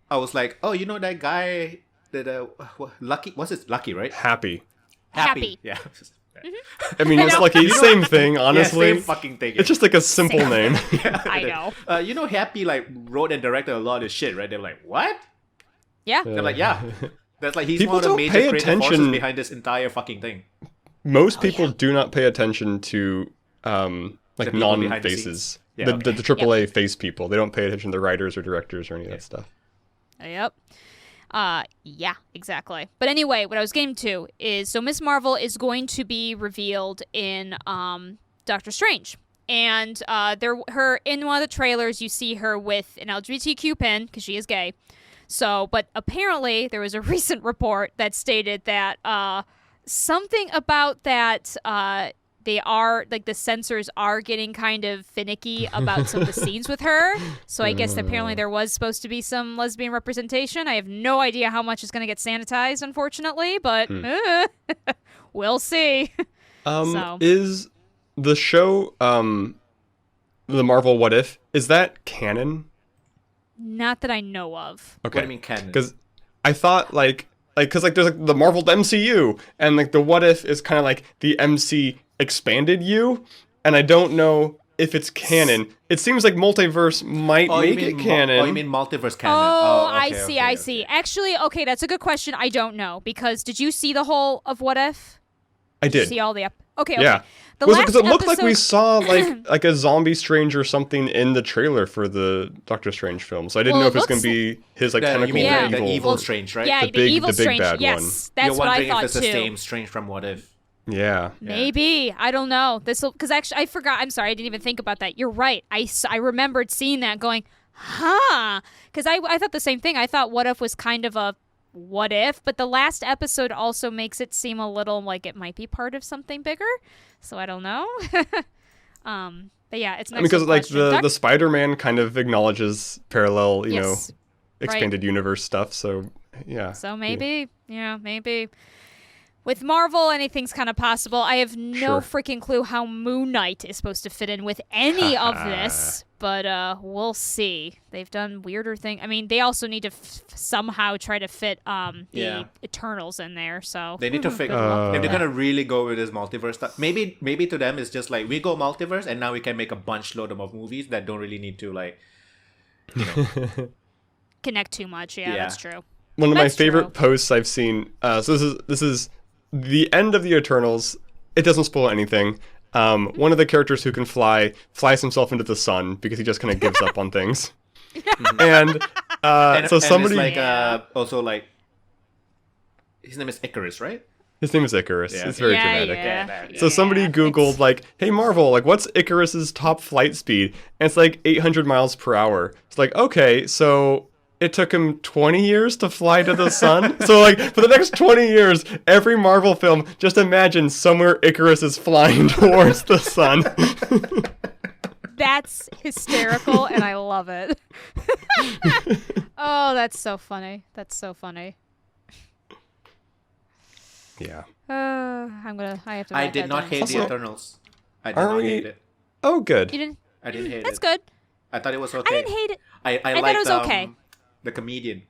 I was like, oh, you know that guy that Lucky, what's it, Lucky, right? Happy. Happy. Yeah. I mean, it's know. Lucky. Same thing, honestly. Yeah, same fucking thing. It's just like a simple name. I know. You know, Happy like wrote and directed a lot of shit, right? They're like, what? Yeah. They're like, yeah. That's like he's People one of the don't major pay creative forces attention- behind this entire fucking thing. Most people do not pay attention to like people behind the non-faces. scenes. Yeah, The okay. AAA face people. They don't pay attention to the writers or directors or any of that stuff. Yep. Yeah, exactly. But anyway, what I was getting to is, so Miss Marvel is going to be revealed in Doctor Strange. And her in one of the trailers, you see her with an LGBTQ pin, because she is gay. So, but apparently there was a recent report that stated that something about that they are, like, the censors are getting kind of finicky about some of the scenes with her. So I guess apparently there was supposed to be some lesbian representation. I have no idea how much is going to get sanitized, unfortunately, but we'll see. So. Is the show, the Marvel What If, is that canon? Not that I know of. Okay. What do you mean canon? Because I thought because there's like the Marvel MCU, and like the What If is kind of like the MC expanded U, and I don't know if it's canon. It seems like Multiverse might make it canon. You mean multiverse canon? I okay, see, okay, I okay. see. Actually, okay, that's a good question. I don't know, because did you see the whole of What If? I did. See all the okay. Yeah. The Because it looked like we episode- saw like a zombie Strange or something in the trailer for the Doctor Strange film. So I didn't know if it was going to be his like You tentacle mean Yeah. the evil. evil Strange, right? Yeah, The big- evil the big Strange. bad Yes, that's You're what I wondering thought if it's too. the same Strange from What If. Yeah. Maybe. I don't know. This because actually I forgot. I'm sorry. I didn't even think about that. You're right. I remembered seeing that going, huh? Because I thought the same thing. I thought What If was kind of a what if, but the last episode also makes it seem a little like it might be part of something bigger. So I don't know. But yeah, it's an Because excellent like question. the Spider-Man kind of acknowledges parallel, you Yes. know, expanded universe stuff. So yeah. So maybe, maybe. With Marvel, anything's kind of possible. I have no freaking clue how Moon Knight is supposed to fit in with any of this, but we'll see. They've done weirder things. I mean, they also need to somehow try to fit the Eternals in there. So They need to figure if they're gonna really go with this multiverse stuff. Maybe to them it's just like we go multiverse and now we can make a bunch load of movies that don't really need to like, you know. connect too much. Yeah, that's true. One of my That's favorite true. posts I've seen. So this is the end of the Eternals. It doesn't spoil anything. One of the characters who can fly flies himself into the sun because he just kind of gives up on things. And so somebody it's like also like his name is Icarus, right? his name is Icarus. Yeah. It's very Yeah, dramatic. yeah. So somebody Googled like, "Hey Marvel, like what's Icarus's top flight speed?" And it's like 800 miles per hour. It's like, okay, so it took him 20 years to fly to the sun. So like for the next 20 years, every Marvel film, just imagine somewhere Icarus is flying towards the sun. That's hysterical, and I love it. Oh, that's so funny. That's so funny. Yeah. I have to. I write did that not down. hate Also, the Eternals. I did aren't not we- hate it. Oh, good. You didn't? I didn't hate That's it. good. I thought it was okay. I didn't hate it. I thought liked it was okay. the comedian.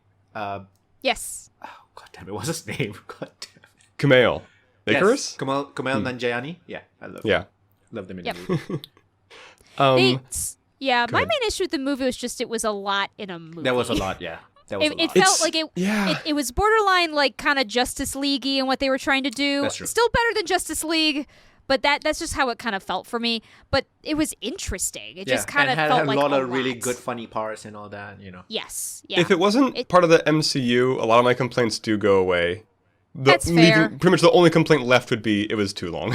Yes. Oh, God damn it, what's his name? God damn it. Kumail. Icarus? Yes, Kumail Nanjiani. Yeah, I love him. Yeah. Love them in Yep. the movie. My main issue with the movie was just it was a lot in a movie. There was a lot, yeah. That was a lot. It felt like it, Yeah. it was borderline like kind of Justice League-y in what they were trying to do. That's true. Still better than Justice League, but that's just how it kind of felt for me. But it was interesting. It just kind of and felt had like a lot of really good funny parts and all that, Yes. Yeah. If it wasn't part of the MCU, a lot of my complaints do go away. That's fair. Pretty much the only complaint left would be it was too long.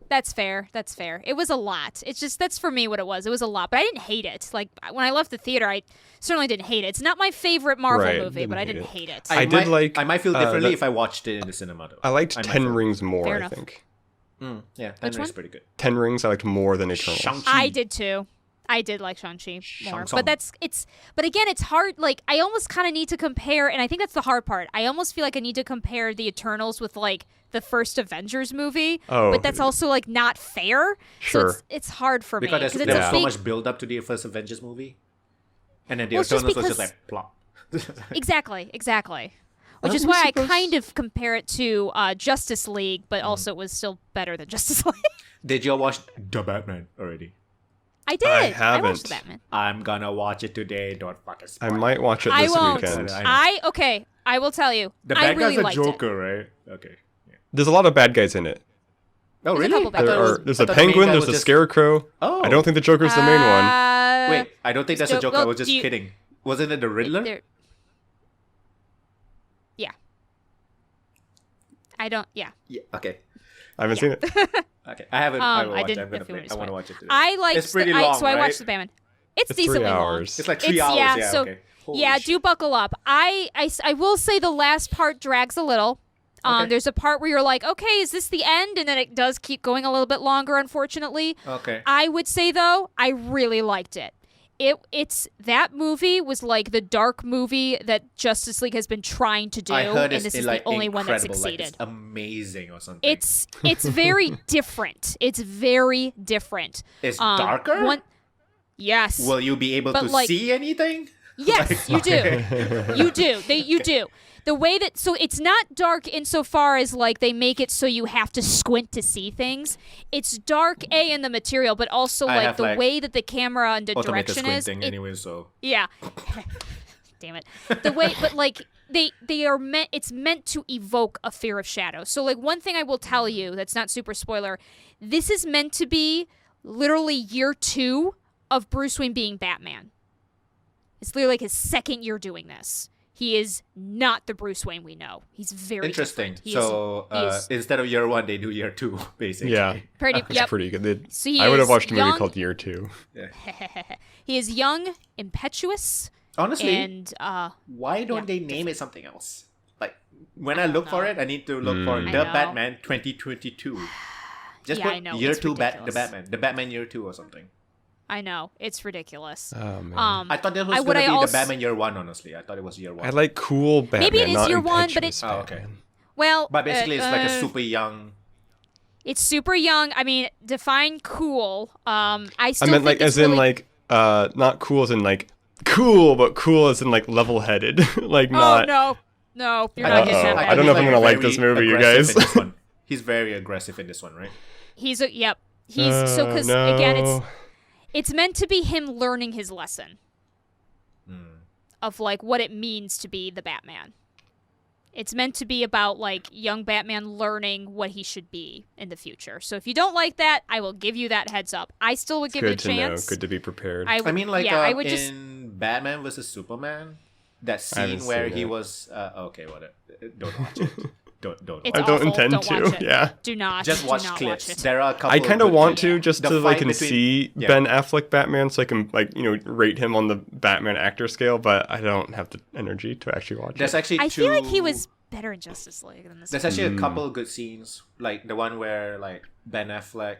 That's fair. That's fair. It was a lot. It's just that's for me what it was. It was a lot, but I didn't hate it. Like when I left the theater, I certainly didn't hate it. It's not my favorite Marvel Right, movie, didn't but I hate didn't it. hate it. I did like, I might feel differently that- if I watched it in the cinema, though. I liked I might Ten feel- Rings more, Fair I enough. think. Yeah, Which Ten Rings one? is pretty good. 10 Rings I liked more than Eternals. Shang-Chi. I did too. I did like Shang-Chi more. Shang-Tsung. But again, it's hard. Like, I almost kind of need to compare, and I think that's the hard part. I almost feel like I need to compare the Eternals with, like, the first Avengers movie. Oh. But that's also, like, not fair. Sure. So it's hard for me. Because Because there it's was a so big... much build up to the first Avengers movie. And then the Well, it's just Eternals was just because- like plop. Exactly. Which Aren't is we why I supposed- kind of compare it to Justice League, but also it was still better than Justice League. Did you watch The Batman already? I did. I I haven't. watched The Batman. I'm gonna watch it today. Don't fucking I spoil might watch it I this won't. weekend. I know. Okay, I will tell you. The I bad really guy's a liked Joker, right? Okay. Yeah. There's a lot of bad guys in it. Oh, There's a really? couple bad guys. There's I a thought the main penguin, guy there's was a just- scarecrow. Oh. I don't think the Joker's the main one. Wait, I don't think that's a so- Joker. I well, was just do you- kidding. Wasn't it the Riddler? Yeah. I don't. Yeah. Yeah. Okay. I haven't seen it. Okay. I haven't. I will I watch didn't. it. I'm gonna if you play. want I to want to spoil. watch it today. I liked. It's pretty I long, watched right? the Batman. It's It's 3 decently long. hours. It's like 3 hours. Yeah. so Okay. Holy yeah, shit. do buckle up. I will say the last part drags a little. Okay. There's a part where you're like, okay, is this the end? And then it does keep going a little bit longer, unfortunately. Okay. I would say though, I really liked it. It's that movie was like the dark movie that Justice League has been trying to do, I heard and it's this is like the only one that incredible, like, succeeded. it's amazing or something. It's very different. It's very different. It's darker? Yes. Will you be able But, to like- see anything? Yes, you do. You do. You do. The way that so it's not dark insofar as like they make it so you have to squint to see things. It's dark in the material, but also I like have, the like, way that the camera and the Automated direction is. squinting anyway, so Yeah. Damn it. The way, but like they are meant. It's meant to evoke a fear of shadow. So like one thing I will tell you that's not super spoiler. This is meant to be literally year 2 of Bruce Wayne being Batman. It's literally like his second year doing this. He is not the Bruce Wayne we know. He's very interesting. different. He So is instead of year 1, they do year 2, basically. Yeah. pretty. It's Yep. pretty good. So he I would have is watched a movie young- called Year 2. He is young, impetuous, Honestly, and why don't yeah, they name it something else? Like when I look for know. it, I need to look for I The know. Batman 2022. Just Yeah, put I know, year it's 2 the ridiculous. Batman year 2 or something. I know it's ridiculous. Oh, man. I thought that was I- going what to I be also- the Batman year 1, honestly. I thought it was year 1. I like cool Batman. Maybe it is not year 1, but impetuous it- Oh, okay. Batman. Well, But basically, it's like a uh, super young. It's super young. I mean, define cool. I I still meant think like it's as in really- like not cool as in like cool, but cool as in like level-headed. Like not. Oh no, you're I not think getting Uh-oh. that I bad. don't know if I'm he's, gonna like very this movie, you aggressive guys. in this one. He's very aggressive in this one, right? He's yep. He's so because no. again, it's meant to be him learning his lesson Hmm. of like what it means to be the Batman. It's meant to be about like young Batman learning what he should be in the future. So if you don't like that, I will give you that heads up. I still would give Good it a to chance. know. Good to be prepared. I mean, like I would in just Batman vs Superman, that I haven't scene where seen he it. was okay, whatever. Don't watch it. Don't It's I watch don't awful. intend Don't to. watch it. Yeah. do not it. Just watch do not clips. Watch it. There are a couple. I kind of good want clips. to just The so I fight can between- see yeah. Ben Affleck Batman, so I can like rate him on the Batman actor scale. But I don't have the energy to actually watch There's it. actually I two. feel like he was better in Justice League than this. There's one. actually a couple good scenes, like the one where like Ben Affleck.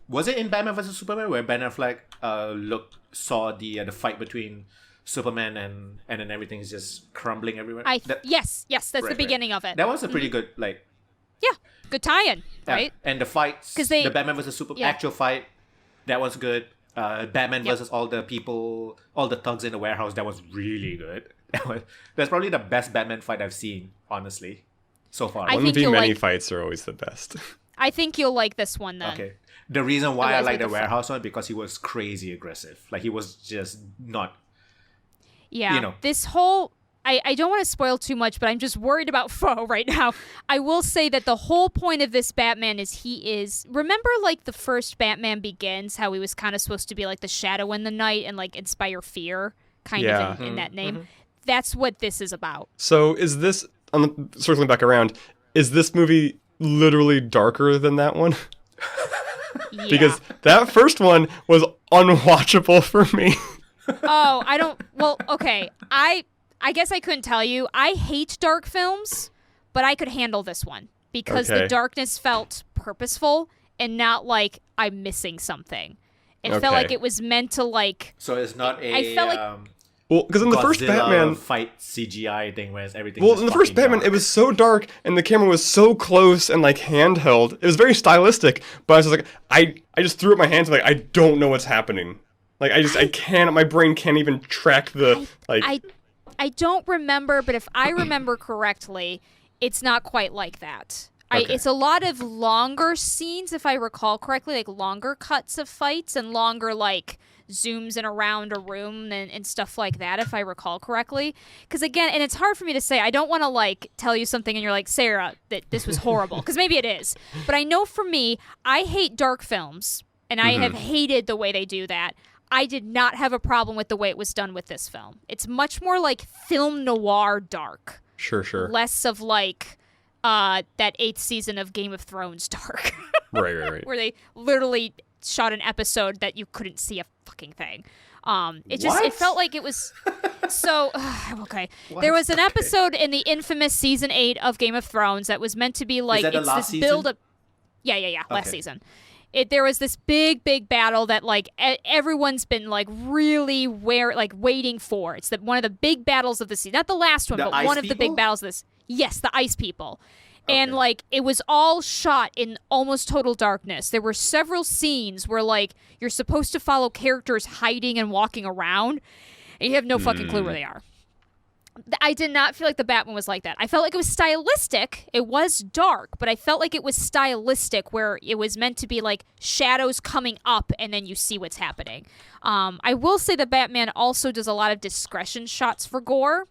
Was it in Batman vs Superman where Ben Affleck saw the fight between Superman and then everything is just crumbling everywhere? Yes, that's the Right. beginning of it. That was a pretty good Yeah, good tie-in, yeah. right? And the fights, 'Cause they- the Batman vs Superman yeah. actual fight, That was good. Batman Yep. versus all the people, all the thugs in the warehouse. That was really good. That's probably the best Batman fight I've seen, honestly, so far. I 1v think you'll many like- fights are always the best. I think you'll like this one then. Okay. The reason why I Otherwise, like with the the warehouse one because he was crazy aggressive. Like he was just not. Yeah. You know. This whole I don't want to spoil too much, but I'm just worried about Foe right now. I will say that the whole point of this Batman is remember like the first Batman Begins, how he was kind of supposed to be like the shadow in the night and like inspire fear kind of in that name. That's what this is about. So is this, circling back around, is this movie literally darker than that one? Yeah. Because that first one was unwatchable for me. Oh, I don't. Well, okay. I guess I couldn't tell you. I hate dark films, but I could handle this one because the Okay. darkness felt purposeful and not like I'm missing something. It felt Okay. like it was meant to like. So it's not a I felt like- Well, because in the first Godzilla Batman, fight CGI thing where everything. well, in the first Batman, it was so dark and the camera was so close and like handheld. It was very stylistic, but I was just like, I just threw up my hands and like I don't know what's happening. Like I can't. My brain can't even track the like. I don't remember, but if I remember correctly, it's not quite like that. Okay. It's a lot of longer scenes, if I recall correctly, like longer cuts of fights and longer like zooms in around a room and stuff like that, if I recall correctly. Because again, and it's hard for me to say, I don't want to like tell you something and you're like, Sarah, that this was horrible, because maybe it is. But I know for me, I hate dark films, and I have hated the way they do that. I did not have a problem with the way it was done with this film. It's much more like film noir dark. Sure. Less of like that 8th season of Game of Thrones dark. Right. Where they literally shot an episode that you couldn't see a fucking thing. It What? felt like it was so okay. There was an episode in the infamous season 8 of Game of Thrones that was meant to be like that the it's last this season? build up. Yeah, last Okay. season. There was this big battle that like everyone's been like really waiting for. It's one of the big battles of the season, not the last one, The but ice one of the big people? battles of this. Yes, the ice people. And Okay. like it was all shot in almost total darkness. There were several scenes where like you're supposed to follow characters hiding and walking around, and you have no fucking clue where they are. I did not feel like the Batman was like that. I felt like it was stylistic. It was dark, but I felt like it was stylistic where it was meant to be like shadows coming up and then you see what's happening. I will say that Batman also does a lot of discretion shots for gore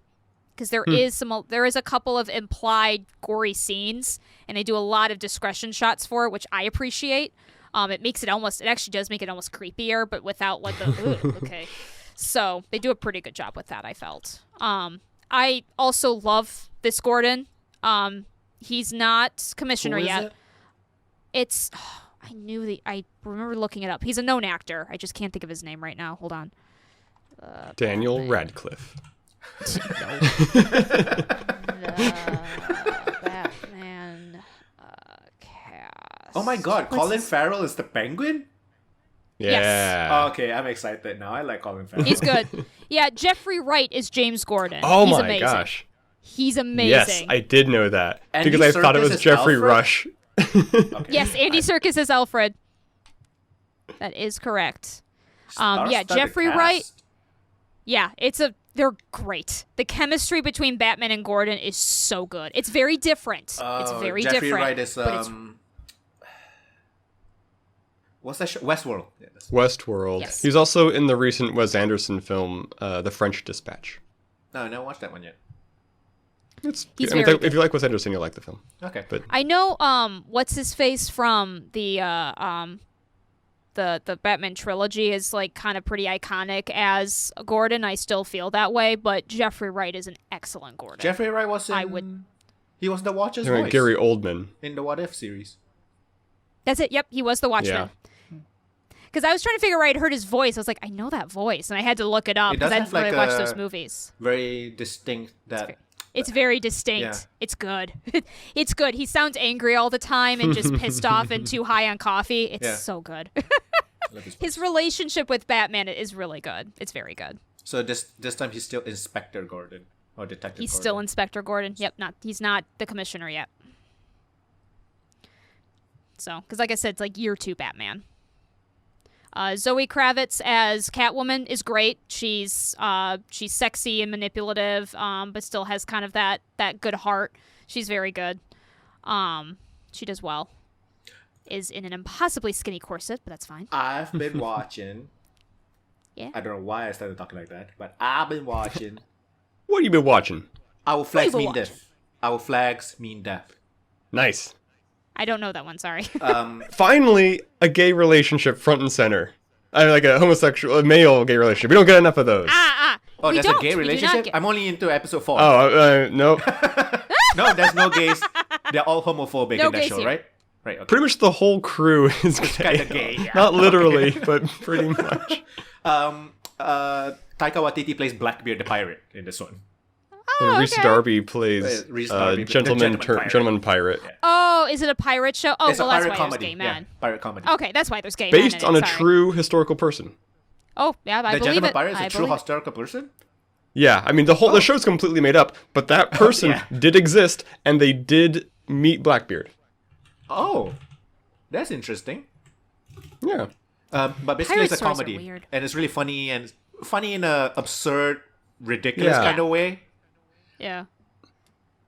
because there is a couple of implied gory scenes and they do a lot of discretion shots for it, which I appreciate. It actually does make it almost creepier, but without like the, ugh, okay. So they do a pretty good job with that, I felt. I also love this Gordon. He's not commissioner Who is yet. it? It's I remember looking it up. He's a known actor. I just can't think of his name right now. Hold on. Daniel Radcliffe. Batman cast. Oh my God! What's Colin his- Farrell is the Penguin. Yeah. Oh, okay, I'm excited now. I like Colin Farrell. He's good. Yeah, Jeffrey Wright is James Gordon. Oh He's my amazing. gosh. He's amazing. Yes, I did know that Andy because I thought it Serkis was is Jeffrey Alfred? Rush. Okay. Yes, Andy Serkis is Alfred. That is correct. Yeah, Star-studded Jeffrey cast. Wright. Yeah, they're great. The chemistry between Batman and Gordon is so good. It's very different. It's very Jeffrey different. Wright is but it's what's that show? Westworld. Yeah, that's- Westworld. Yes. He's also in the recent Wes Anderson film, The French Dispatch. No, I never watched that one yet. It's. He's I mean, very if you like Wes Anderson, you'll like the film. Okay. But I know what's his face from the Batman trilogy is like kind of pretty iconic as Gordon. I still feel that way, but Jeffrey Wright is an excellent Gordon. Jeffrey Wright was in. I would- He was the Watcher's anyway, voice Gary Oldman. in the What If series. That's it. Yep, he was the Watchman. Yeah. Because I was trying to figure out, I'd heard his voice. I was like, I know that voice, and I had to look it up It because does I have, didn't really like, watch a- those movies. Very distinct. That It's very distinct. Yeah. It's good. It's good. He sounds angry all the time and just pissed off and too high on coffee. It's Yeah. so good. I love his His voice. relationship with Batman is really good. It's very good. So this time he's still Inspector Gordon or Detective. He's Gordon. still Inspector Gordon. Yep, he's not the commissioner yet. So, because like I said, it's like year 2 Batman. Zoe Kravitz as Catwoman is great. She's sexy and manipulative, but still has kind of that good heart. She's very good. She does well. Is in an impossibly skinny corset, but that's fine. I've been watching. Yeah. I don't know why I started talking like that, but I've been watching. What have you been watching? Our flags What have you mean been death. Our flags mean death. Nice. I don't know that one. Sorry. Finally, a gay relationship front and center. I mean, like a homosexual, a male gay relationship. We don't get enough of those. Oh, We there's don't. a gay We do not relationship? get- I'm only into episode 4. Oh, nope. No, there's no gays. They're all homophobic No in that gays show, here. right? Right, okay. Pretty much the whole crew is gay. kinda gay, yeah. Not literally, but pretty much. Taika Waititi plays Blackbeard the pirate in this one. And Reese Darby plays Reese Darby, the gentleman pirate. Oh, is it a pirate show? Oh, It's well, a that's pirate why comedy. there's gay men. Yeah, pirate comedy. Okay, that's why there's gay men. Based in on it, a sorry. true historical person. Oh, yeah, I The believe gentleman it. pirate is I a true believe it. historical person? Yeah, I mean, the show's completely made up, but that person yeah. did exist, and they did meet Blackbeard. Oh, that's interesting. Yeah. But basically, Pirate it's a stories are comedy, weird. and it's really funny and funny in a absurd, ridiculous Yeah. kind of way. Yeah.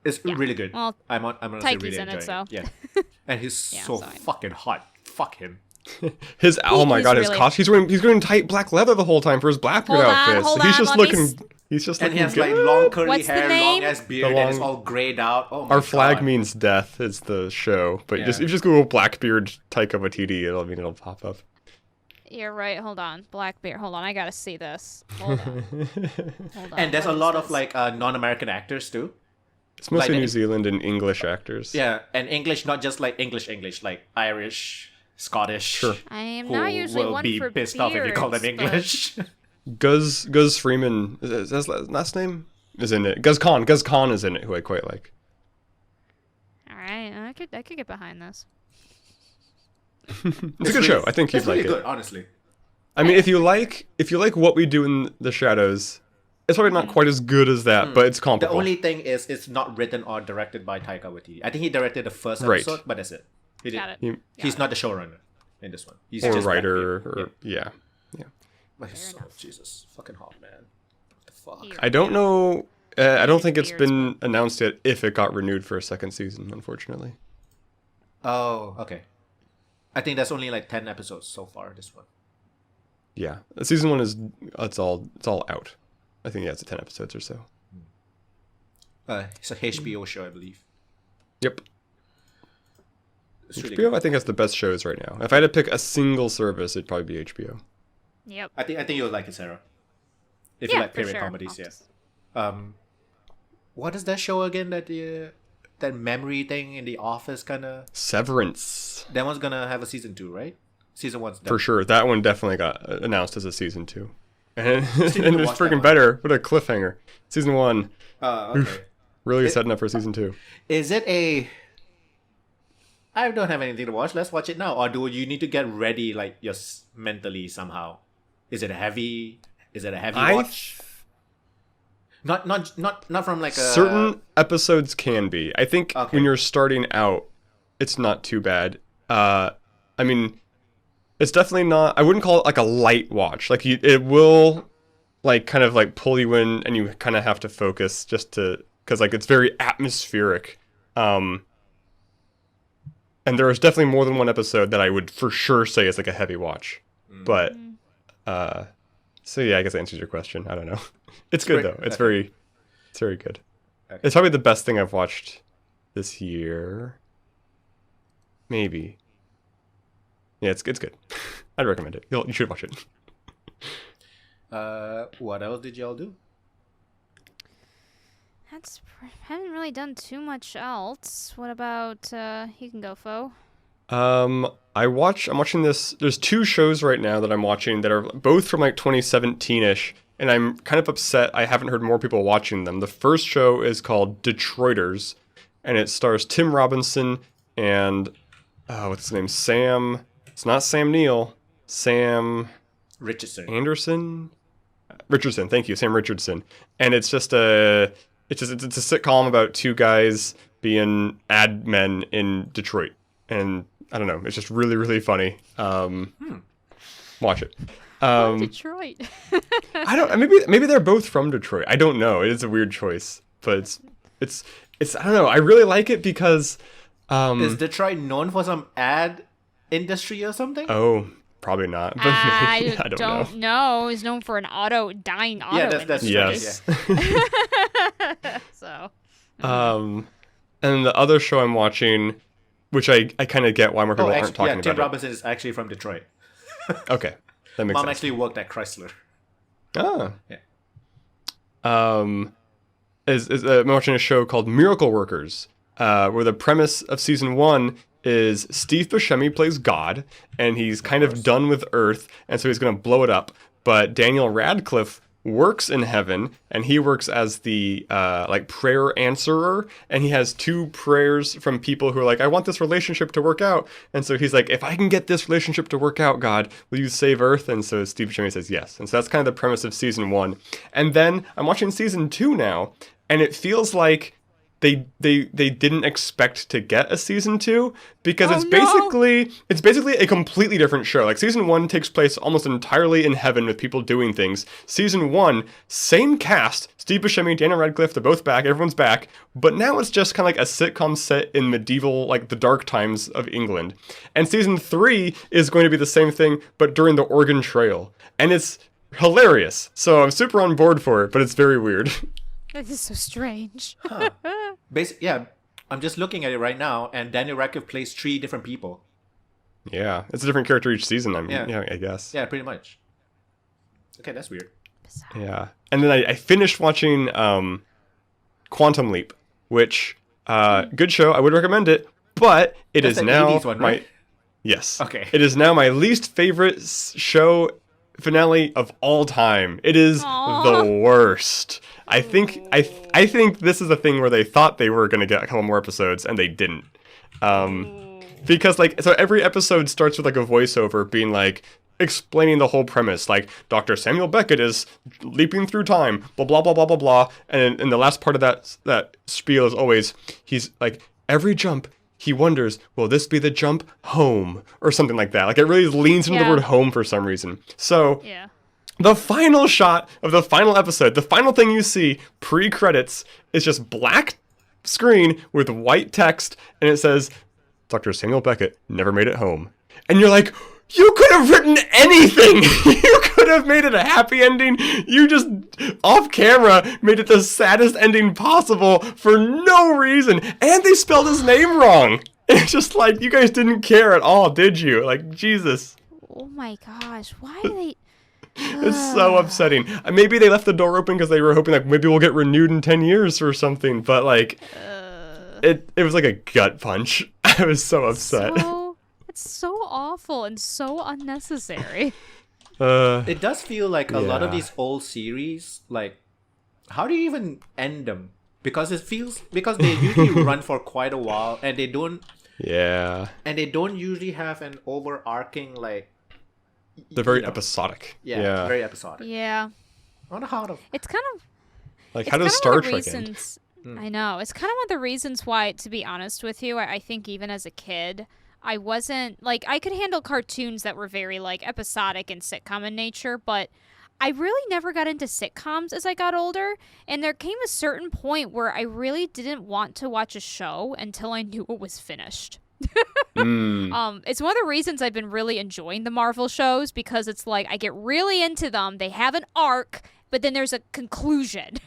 It's really good. Well, I'm honestly Taiki's really in it, enjoying so. Yeah, and he's Yeah, so so I- fucking hot. Fuck him. Oh my is god, his really- costume. He's wearing tight black leather the whole time for his Blackbeard Hold on, outfit. hold He's on, just let me looking. He's just And he looking has like good. long curly What's the hair, name? long ass beard, and it's all grayed out. Oh my Our flag God. means death is the show, but Yeah. if you just Google Blackbeard Taika Waititi, it'll pop up. You're right. Hold on. Blackbeard. Hold on. I gotta see this. Hold on. Hold on. And there's a What is lot of this? like non-American actors too. It's mostly Like- New Zealand and English actors. Yeah, and English, not just like English, like Irish, Scottish. Sure. I am Who not usually will one be for pissed off if you call them beards, but- English. Guz Freeman, is that his last name? Is in it. Guz Khan is in it, who I quite like. All right, I could get behind this. It's a good show. I think you'd it's really like good, it. honestly. I mean, if you like What We Do in the Shadows, it's probably not quite as good as that, but it's The comparable. only thing is, it's not written or directed by Taika Waititi. I think he directed the first Right. episode, but that's it. He did. Got it. He- He's not the showrunner in this one. He's or just writer, Blackbeard. or yeah. But he's so Jesus, fucking hot, man. What the fuck? Here. I don't know. I don't think it's Beards, been announced yet if it got renewed for a second season. Unfortunately. Oh, okay. I think that's only like 10 episodes so far. This one. Yeah, season 1 is it's all out. I think it's 10 episodes or so. It's a HBO show, I believe. Yep. It's really HBO, good. I think, has the best shows right now. If I had to pick a single service, it'd probably be HBO. Yep. I think you'll like it, Sarah. If you Yeah, like for period sure. comedies, I'll yeah. just- What is that show again? That memory thing in the office kind of. Severance. That one's gonna have a season 2, right? Season 1's done. For sure. That one definitely got announced as a season 2. And, need to and it's watch that freaking one. better. What a cliffhanger. Season 1, Okay. really setting up for season 2. Is it a? I don't have anything to watch. Let's watch it now. Or do you need to get ready, like just mentally somehow? Is it a heavy? Is it a heavy watch? Not from like a Certain episodes can be. I think Okay. when you're starting out, it's not too bad. I mean, it's definitely not. I wouldn't call it like a light watch. Like it will, like kind of like pull you in, and you kind of have to focus just to because like it's very atmospheric. And there is definitely more than one episode that I would for sure say is like a heavy watch. But so yeah, I guess that answers your question. I don't know. It's good great. though. It's very good. Okay. It's probably the best thing I've watched this year. Maybe. Yeah, it's good. I'd recommend it. You should watch it. What else did y'all do? Haven't really done too much else. What about you can go, Fo? I'm watching this. There's 2 shows right now that I'm watching that are both from like 2017-ish, and I'm kind of upset I haven't heard more people watching them. The first show is called Detroiters, and it stars Tim Robinson and what's his name? Sam. It's not Sam Neill. Sam Richardson. Anderson. Richardson. Thank you, Sam Richardson. And it's just a sitcom about 2 guys being ad men in Detroit, and I don't know. It's just really, really funny. Watch it. Detroit. I don't. Maybe they're both from Detroit. I don't know. It is a weird choice, but it's. I don't know. I really like it because. Is Detroit known for some ad industry or something? Oh, probably not. But maybe, I don't know. He's known for an dying auto. Yeah, that's yes. Yeah. So. And the other show I'm watching, which I kind of get why more people aren't talking about Tim it. Robinson is actually from Detroit. Okay, that makes Mom sense. actually worked at Chrysler. Ah. Yeah. I'm watching a show called Miracle Workers, where the premise of season 1 is Steve Buscemi plays God, and he's kind of done with Earth, and so he's going to blow it up. But Daniel Radcliffe works in heaven, and he works as the prayer answerer, and he has 2 prayers from people who are like, I want this relationship to work out. And so he's like, if I can get this relationship to work out, God, will you save Earth? And so Steve Buscemi says yes. And so that's kind of the premise of season 1. And then I'm watching season 2 now, and it feels like they didn't expect to get a season 2 because it's basically a completely different show. Like season 1 takes place almost entirely in heaven with people doing things. Season 1, same cast, Steve Buscemi, Daniel Radcliffe, they're both back, everyone's back, but now it's just kind of like a sitcom set in medieval, like the dark times of England. And season 3 is going to be the same thing, but during the Oregon Trail. And it's hilarious. So I'm super on board for it, but it's very weird. This is so strange. Huh. I'm just looking at it right now, and Daniel Radcliffe plays 3 different people. Yeah, it's a different character each season, I guess. Yeah, pretty much. Okay, that's weird. Yeah. And then I finished watching Quantum Leap, which, good show, I would recommend it, but that's is now 80s one, right? Yes. Okay. It is now my least favorite show finale of all time. It is the worst. I think this is a thing where they thought they were going to get a couple more episodes and they didn't. Because so every episode starts with like a voiceover being like explaining the whole premise, like Dr. Samuel Beckett is leaping through time, blah blah blah blah blah blah, and in the last part of that spiel is always he's like every jump he wonders, will this be the jump home or something like that. Like it really leans into the word home for some reason. So the final shot of the final episode, the final thing you see pre-credits is just black screen with white text, and it says, Dr. Samuel Beckett never made it home. And you're like, you could have written anything! You could have made it a happy ending. You just, off camera, made it the saddest ending possible for no reason. And they spelled his name wrong. It's just like, you guys didn't care at all, did you? Like, Jesus. Oh my gosh, why do they... It's so upsetting. Maybe they left the door open because they were hoping like maybe we'll get renewed in 10 years or something, but like it was like a gut punch. I was so upset. It's so awful and so unnecessary. It does feel like a lot of these old series, like, how do you even end them? Because they usually run for quite a while, and they don't usually have an overarching like. They're very episodic. Yeah, very episodic. Yeah. I wonder how to... It's kind of... Like, how does Star Trek end? I know. It's kind of one of the reasons why, to be honest with you, I think even as a kid, I wasn't... Like, I could handle cartoons that were very, like, episodic and sitcom in nature, but I really never got into sitcoms as I got older, and there came a certain point where I really didn't want to watch a show until I knew it was finished. It's one of the reasons I've been really enjoying the Marvel shows, because it's like I get really into them. They have an arc, but then there's a conclusion.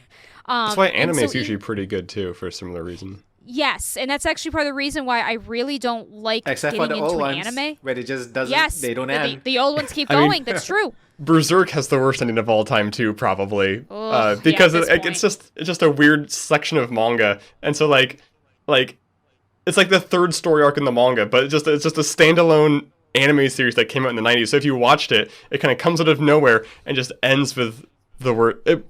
That's why anime is usually pretty good too, for a similar reason. Yes, and that's actually part of the reason why I really don't like except getting for the into old an ones, anime. where it just doesn't. Yes, they don't end. The old ones keep going. That's true. Berserk has the worst ending of all time too, probably, because it's just a weird section of manga, and so like. It's like the third story arc in the manga, but it's just a standalone anime series that came out in the 90s. So if you watched it, it kind of comes out of nowhere and just ends with the word. If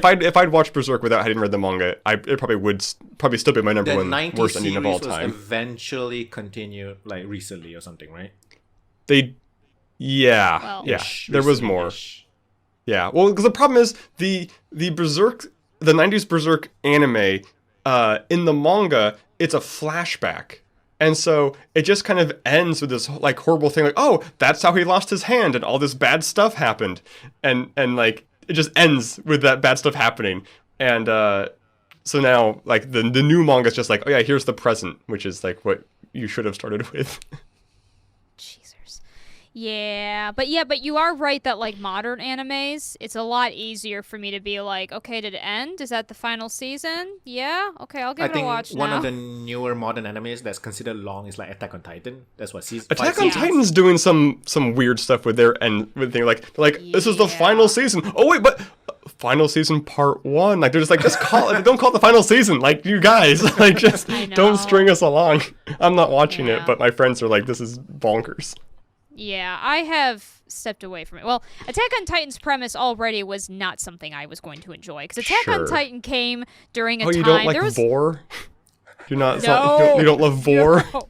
I'd watched Berserk without having read the manga, it probably would still be my number one worst ending of all time. The 90s series eventually continued like recently or something, right? There was more. Yeah, well, because the problem is the 90s Berserk anime in the manga. It's a flashback, And so it just kind of ends with this like horrible thing, like, oh, that's how he lost his hand, and all this bad stuff happened, and like it just ends with that bad stuff happening, and so now like the new manga is just like, oh yeah, here's the present, which is like what you should have started with. Jesus. Yeah, but you are right that like modern animes, it's a lot easier for me to be like, okay, did it end? Is that the final season? Yeah, okay, I'll give I it a think watch one now. of the newer modern animes that's considered long is like Attack on Titan. That's what season. Attack on Titan's doing some weird stuff with their end with thing like this is the final season. Oh wait, but final season part 1. Like they're just like just call it. Don't call it the final season. Like you guys, like just don't string us along. I'm not watching it, but my friends are like, this is bonkers. Yeah, I have stepped away from it. Well, Attack on Titan's premise already was not something I was going to enjoy because Attack on Titan came during a time. You don't like Vor? You're not. No, you don't love Vor. No.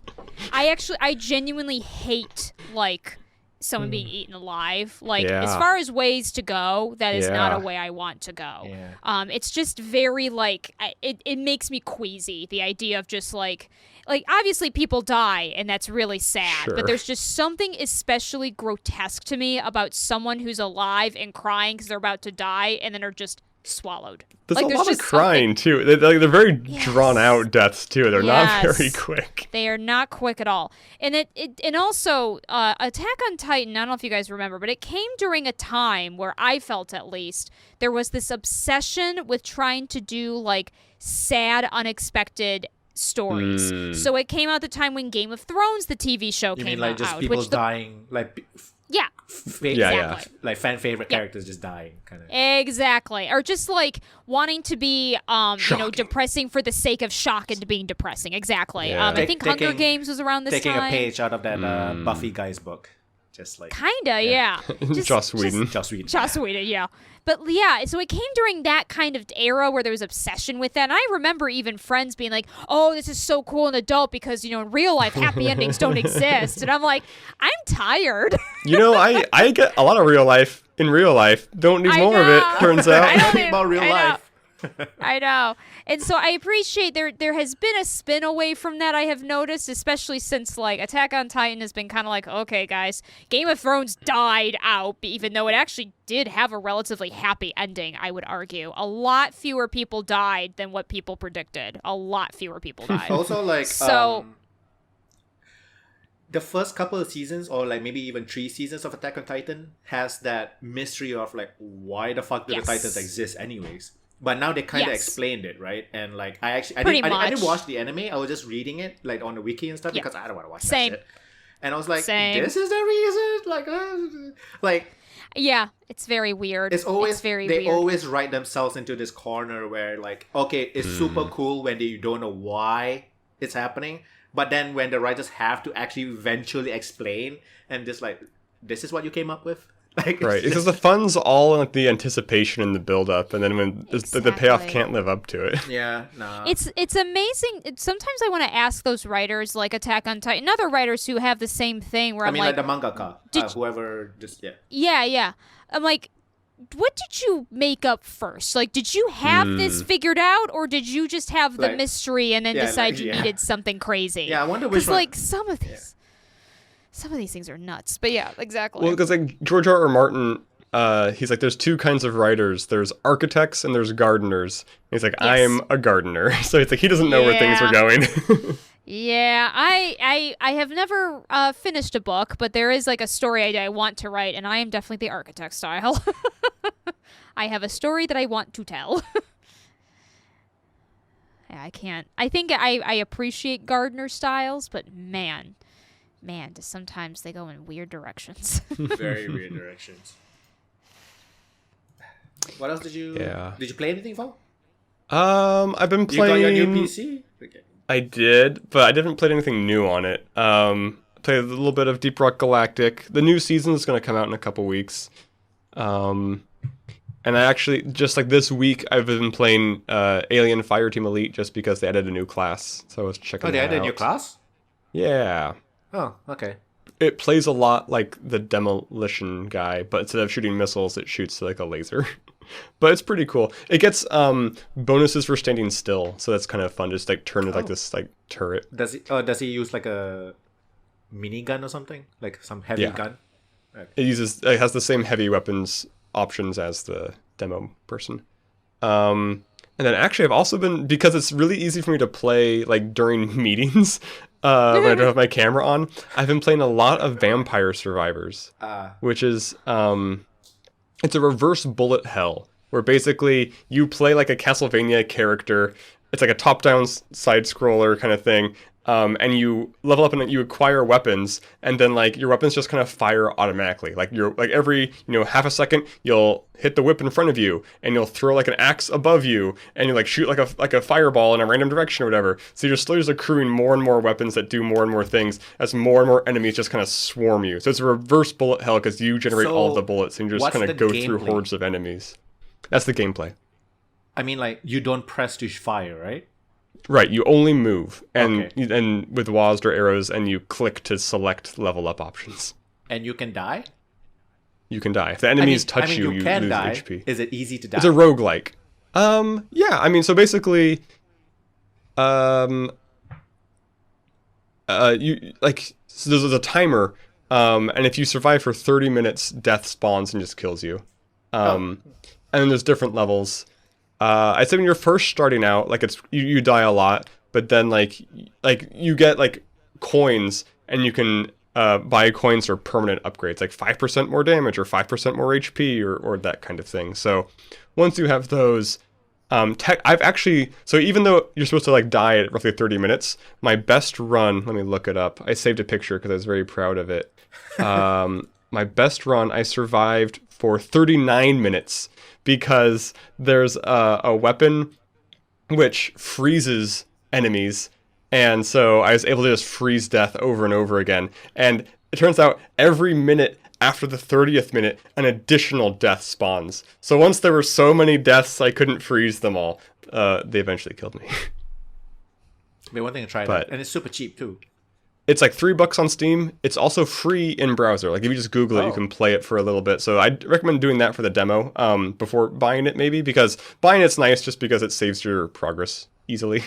I genuinely hate like someone being eaten alive. Like as far as ways to go, that is not a way I want to go. Yeah. It's just very like it makes me queasy. The idea of just like obviously people die and that's really sad, but there's just something especially grotesque to me about someone who's alive and crying because they're about to die and then are just swallowed. There's a lot of crying too. They're very drawn out deaths too. They're not very quick. They are not quick at all. And and also Attack on Titan, I don't know if you guys remember, but it came during a time where I felt at least there was this obsession with trying to do like sad, unexpected stories. So it came out the time when Game of Thrones, the TV show, came out. You mean like just people dying, like exactly. Like fan favorite characters just dying, kind of. Exactly, or just like wanting to be, depressing for the sake of shock and being depressing. Exactly. Yeah. I think Hunger Games was around this time. Taking a page out of that Buffy guy's book, just like kinda, yeah. Joss Whedon, yeah. But yeah, so it came during that kind of era where there was obsession with that. And I remember even friends being like, oh, this is so cool and adult because, in real life, happy endings don't exist. And I'm like, I'm tired. I get a lot of real life in real life. Don't need more of it, turns out. I don't need more real life. I know. And so I appreciate there has been a spin away from that, I have noticed, especially since like Attack on Titan has been kind of like, okay guys, Game of Thrones died out, even though it actually did have a relatively happy ending, I would argue. A lot fewer people died than what people predicted. A lot fewer people died. Also like the first couple of seasons, or like maybe even 3 seasons of Attack on Titan, has that mystery of like, why the fuck do the Titans exist anyways? But now they kind of explained it, right? And like I didn't watch the anime. I was just reading it like on the wiki and stuff because I don't want to watch that shit. And I was like, this is the reason? Like yeah, it's very weird. It's always very they weird. always write themselves into this corner where like, okay, it's super cool when you don't know why it's happening, but then when the writers have to actually eventually explain and just like, this is what you came up with. Like, right, because the fun's all in like the anticipation and the build-up, and then when the payoff can't live up to it. Yeah, no. It's amazing. Sometimes I want to ask those writers, like Attack on Titan, other writers who have the same thing. Where I'm like the mangaka, whoever just Yeah. I'm like, what did you make up first? Like, did you have this figured out, or did you just have the mystery and then decide you needed something crazy? Yeah, I wonder which one. Like some of these. Some of these things are nuts, but yeah, exactly. Well, because like George R. R. Martin, he's like, there's 2 kinds of writers. There's architects and there's gardeners. And he's like, I am a gardener. So it's like he doesn't know where things are going. Yeah, I have never finished a book, but there is like a story I want to write, and I am definitely the architect style. I have a story that I want to tell. Yeah, I can't. I think I appreciate gardener styles, but man, just sometimes they go in weird directions. Very weird directions. What else did you play anything, Fo? I've been playing. You got your new PC? Okay. I did, but I didn't play anything new on it. Played a little bit of Deep Rock Galactic. The new season is going to come out in a couple weeks. And I actually, just like this week, I've been playing Alien Fireteam Elite just because they added a new class. So I was checking that out. Oh, they added a new class? Yeah. Oh, okay. It plays a lot like the Demolition guy, but instead of shooting missiles, it shoots like a laser. But it's pretty cool. It gets bonuses for standing still, so that's kind of fun. Just like turn it like this like turret. Does he use like a minigun or something? Like some heavy gun? Right. It has the same heavy weapons options as the demo person. And then actually I've also been, because it's really easy for me to play like during meetings when I don't have my camera on, I've been playing a lot of Vampire Survivors, which is it's a reverse bullet hell where basically you play like a Castlevania character. It's like a top-down side scroller kind of thing. And you level up and you acquire weapons, and then like your weapons just kind of fire automatically. Like you're like every half a second you'll hit the whip in front of you, and you'll throw like an axe above you, and you like shoot like a fireball in a random direction or whatever. So you're slowly just accruing more and more weapons that do more and more things as more and more enemies just kind of swarm you. So it's a reverse bullet hell because you generate all of the bullets, and you just kind of go through hordes of enemies. That's the gameplay. I mean, like you don't press to fire, right? Right, you only move, and with WASD or arrows, and you click to select level up options. And you can die? You can die. If the enemies touch you lose die. HP. Is it easy to die? It's a roguelike. Yeah, I mean, so basically, you like, so there's a timer, and if you survive for 30 minutes, death spawns and just kills you. And then there's different levels. I'd say when you're first starting out, like you die a lot, but then like you get like coins, and you can buy coins for permanent upgrades, like 5% more damage or 5% more HP or that kind of thing. So once you have those, I've actually, so even though you're supposed to like die at roughly 30 minutes, my best run, let me look it up. I saved a picture because I was very proud of it. My best run, I survived for 39 minutes. Because there's a weapon which freezes enemies, and so I was able to just freeze death over and over again. And it turns out every minute after the 30th minute, an additional death spawns. So once there were so many deaths, I couldn't freeze them all. They eventually killed me. Maybe one thing to try that, and it's super cheap too. It's like $3 on Steam. It's also free in browser. Like if you just Google it, you can play it for a little bit. So I'd recommend doing that for the demo before buying it, maybe, because buying it's nice just because it saves your progress easily.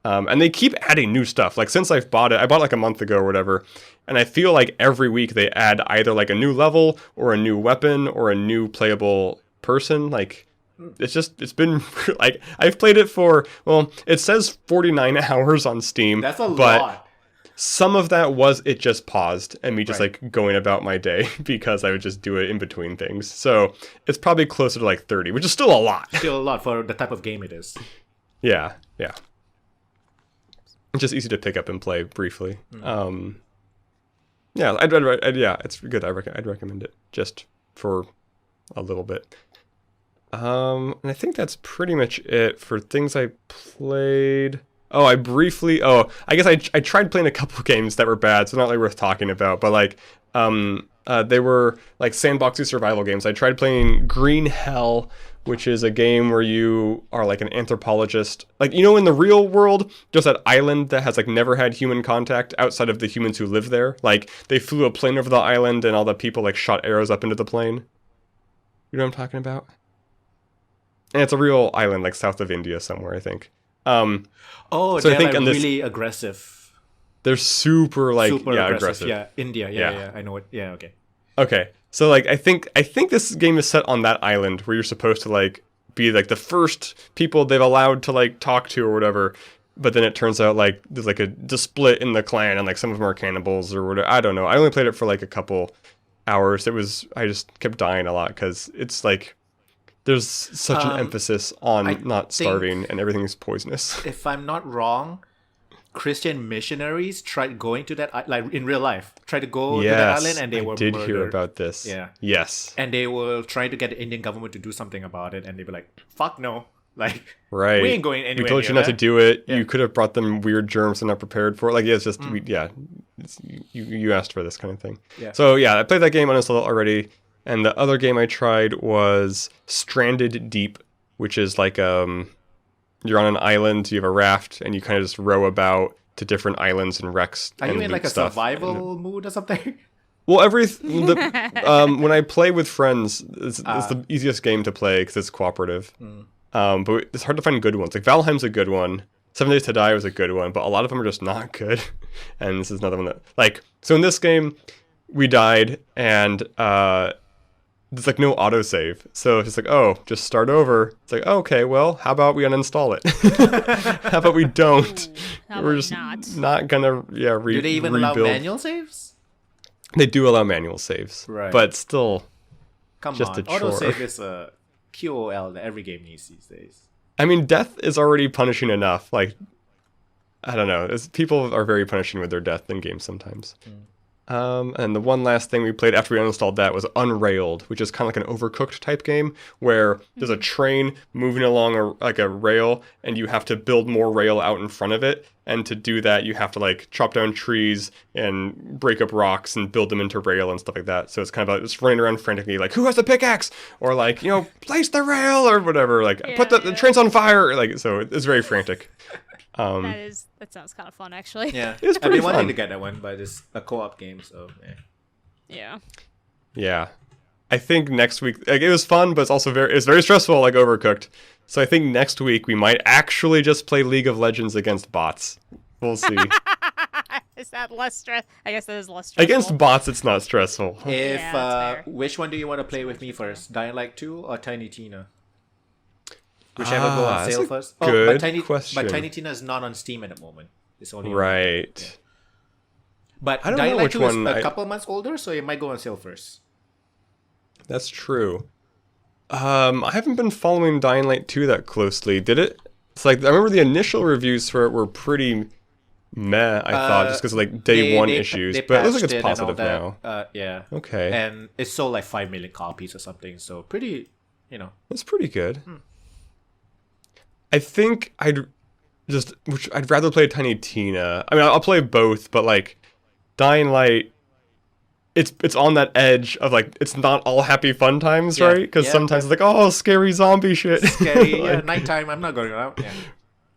And they keep adding new stuff. Like since I've bought it, I bought it like a month ago or whatever, and I feel like every week they add either like a new level or a new weapon or a new playable person. Like it's been like I've played it for, well, it says 49 hours on Steam. That's a lot. Some of that was it just paused and me just like going about my day because I would just do it in between things. So it's probably closer to like 30, which is still a lot. Still a lot for the type of game it is. Yeah. It's just easy to pick up and play briefly. Yeah, it's good. I'd recommend it just for a little bit. And I think that's pretty much it for things I played. I guess I tried playing a couple of games that were bad, so not really worth talking about, but like, they were like sandboxy survival games. I tried playing Green Hell, which is a game where you are like an anthropologist. Like, in the real world, there's that island that has like never had human contact outside of the humans who live there. Like, they flew a plane over the island and all the people like shot arrows up into the plane. You know what I'm talking about? And it's a real island, like south of India somewhere, I think. So they're like really aggressive. They're super aggressive. Yeah, India. Yeah. I know it. Yeah, okay. Okay. So like I think this game is set on that island where you're supposed to like be like the first people they've allowed to like talk to or whatever. But then it turns out like there's like a split in the clan and like some of them are cannibals or whatever. I don't know. I only played it for like a couple hours. I just kept dying a lot because it's like there's such an emphasis on not starving and everything's poisonous. If I'm not wrong, Christian missionaries tried going to that, like in real life, tried to go to that island and they were murdered. I did hear about this. Yeah. Yes. And they were trying to get the Indian government to do something about it, and they were like, fuck no. Like, right. We ain't going anywhere. We told you not to do it. Yeah. You could have brought them weird germs and not prepared for it. Like, it's just, you asked for this kind of thing. Yeah. So, yeah, I played that game uninstalled already. And the other game I tried was Stranded Deep, which is like, you're on an island, you have a raft, and you kind of just row about to different islands and wrecks. Are you in like a stuff. survival mood or something? Well, when I play with friends, it's the easiest game to play because it's cooperative. But it's hard to find good ones. Like Valheim's a good one. 7 Days to Die was a good one, but a lot of them are just not good. And this is another one that so in this game, we died and there's like no autosave. So it's just like, oh, just start over. It's like, oh, okay, well, how about we uninstall it? How about we don't? We're just not gonna Do they even allow rebuild. manual saves? They do allow manual saves, Right. but still, Come just on, a chore. autosave is a QOL that every game needs these days. I mean, death is already punishing enough. Like, I don't know. People are very punishing with their death in games sometimes. And the one last thing we played after we uninstalled that was Unrailed, which is kind of like an Overcooked type game where there's a train moving along a rail, and you have to build more rail out in front of it. And to do that, you have to like chop down trees and break up rocks and build them into rail and stuff like that. So it's kind of like just running around frantically, like, who has the pickaxe? Or like, place the rail or whatever. Like, put the trains on fire. Like, so it's very frantic. That sounds kind of fun, actually. Yeah, It's I've pretty been wanting fun. to get that one, but it's a co-op game, so Yeah. Yeah. I think next week, it was fun, but it's very stressful, like Overcooked. So I think next week we might actually just play League of Legends against bots. We'll see. Is that less stress? I guess that is less stressful. Against bots, it's not stressful. If Yeah, that's fair. which one do you want to play with me first, Dying Light 2 or Tiny Tina? Whichever go on that's sale a first. good but question. Tiny Tina is not on Steam at the moment. It's only Right. But I don't Dying know Light which 2 one is a couple of months older, so it might go on sale first. That's true. I haven't been following Dying Light 2 that closely. Did it? It's like, I remember the initial reviews for it were pretty meh, I thought, just because of like day one issues. But it looks like it's positive now. Yeah. Okay. And it sold like 5 million copies or something, so pretty, That's pretty good. I think I'd rather play Tiny Tina. I mean, I'll play both, but like Dying Light, it's on that edge of like it's not all happy fun times, Yeah, right? Because yeah, sometimes it's like, oh, scary zombie shit. scary. Yeah, Like, nighttime, I'm not going out. Yeah.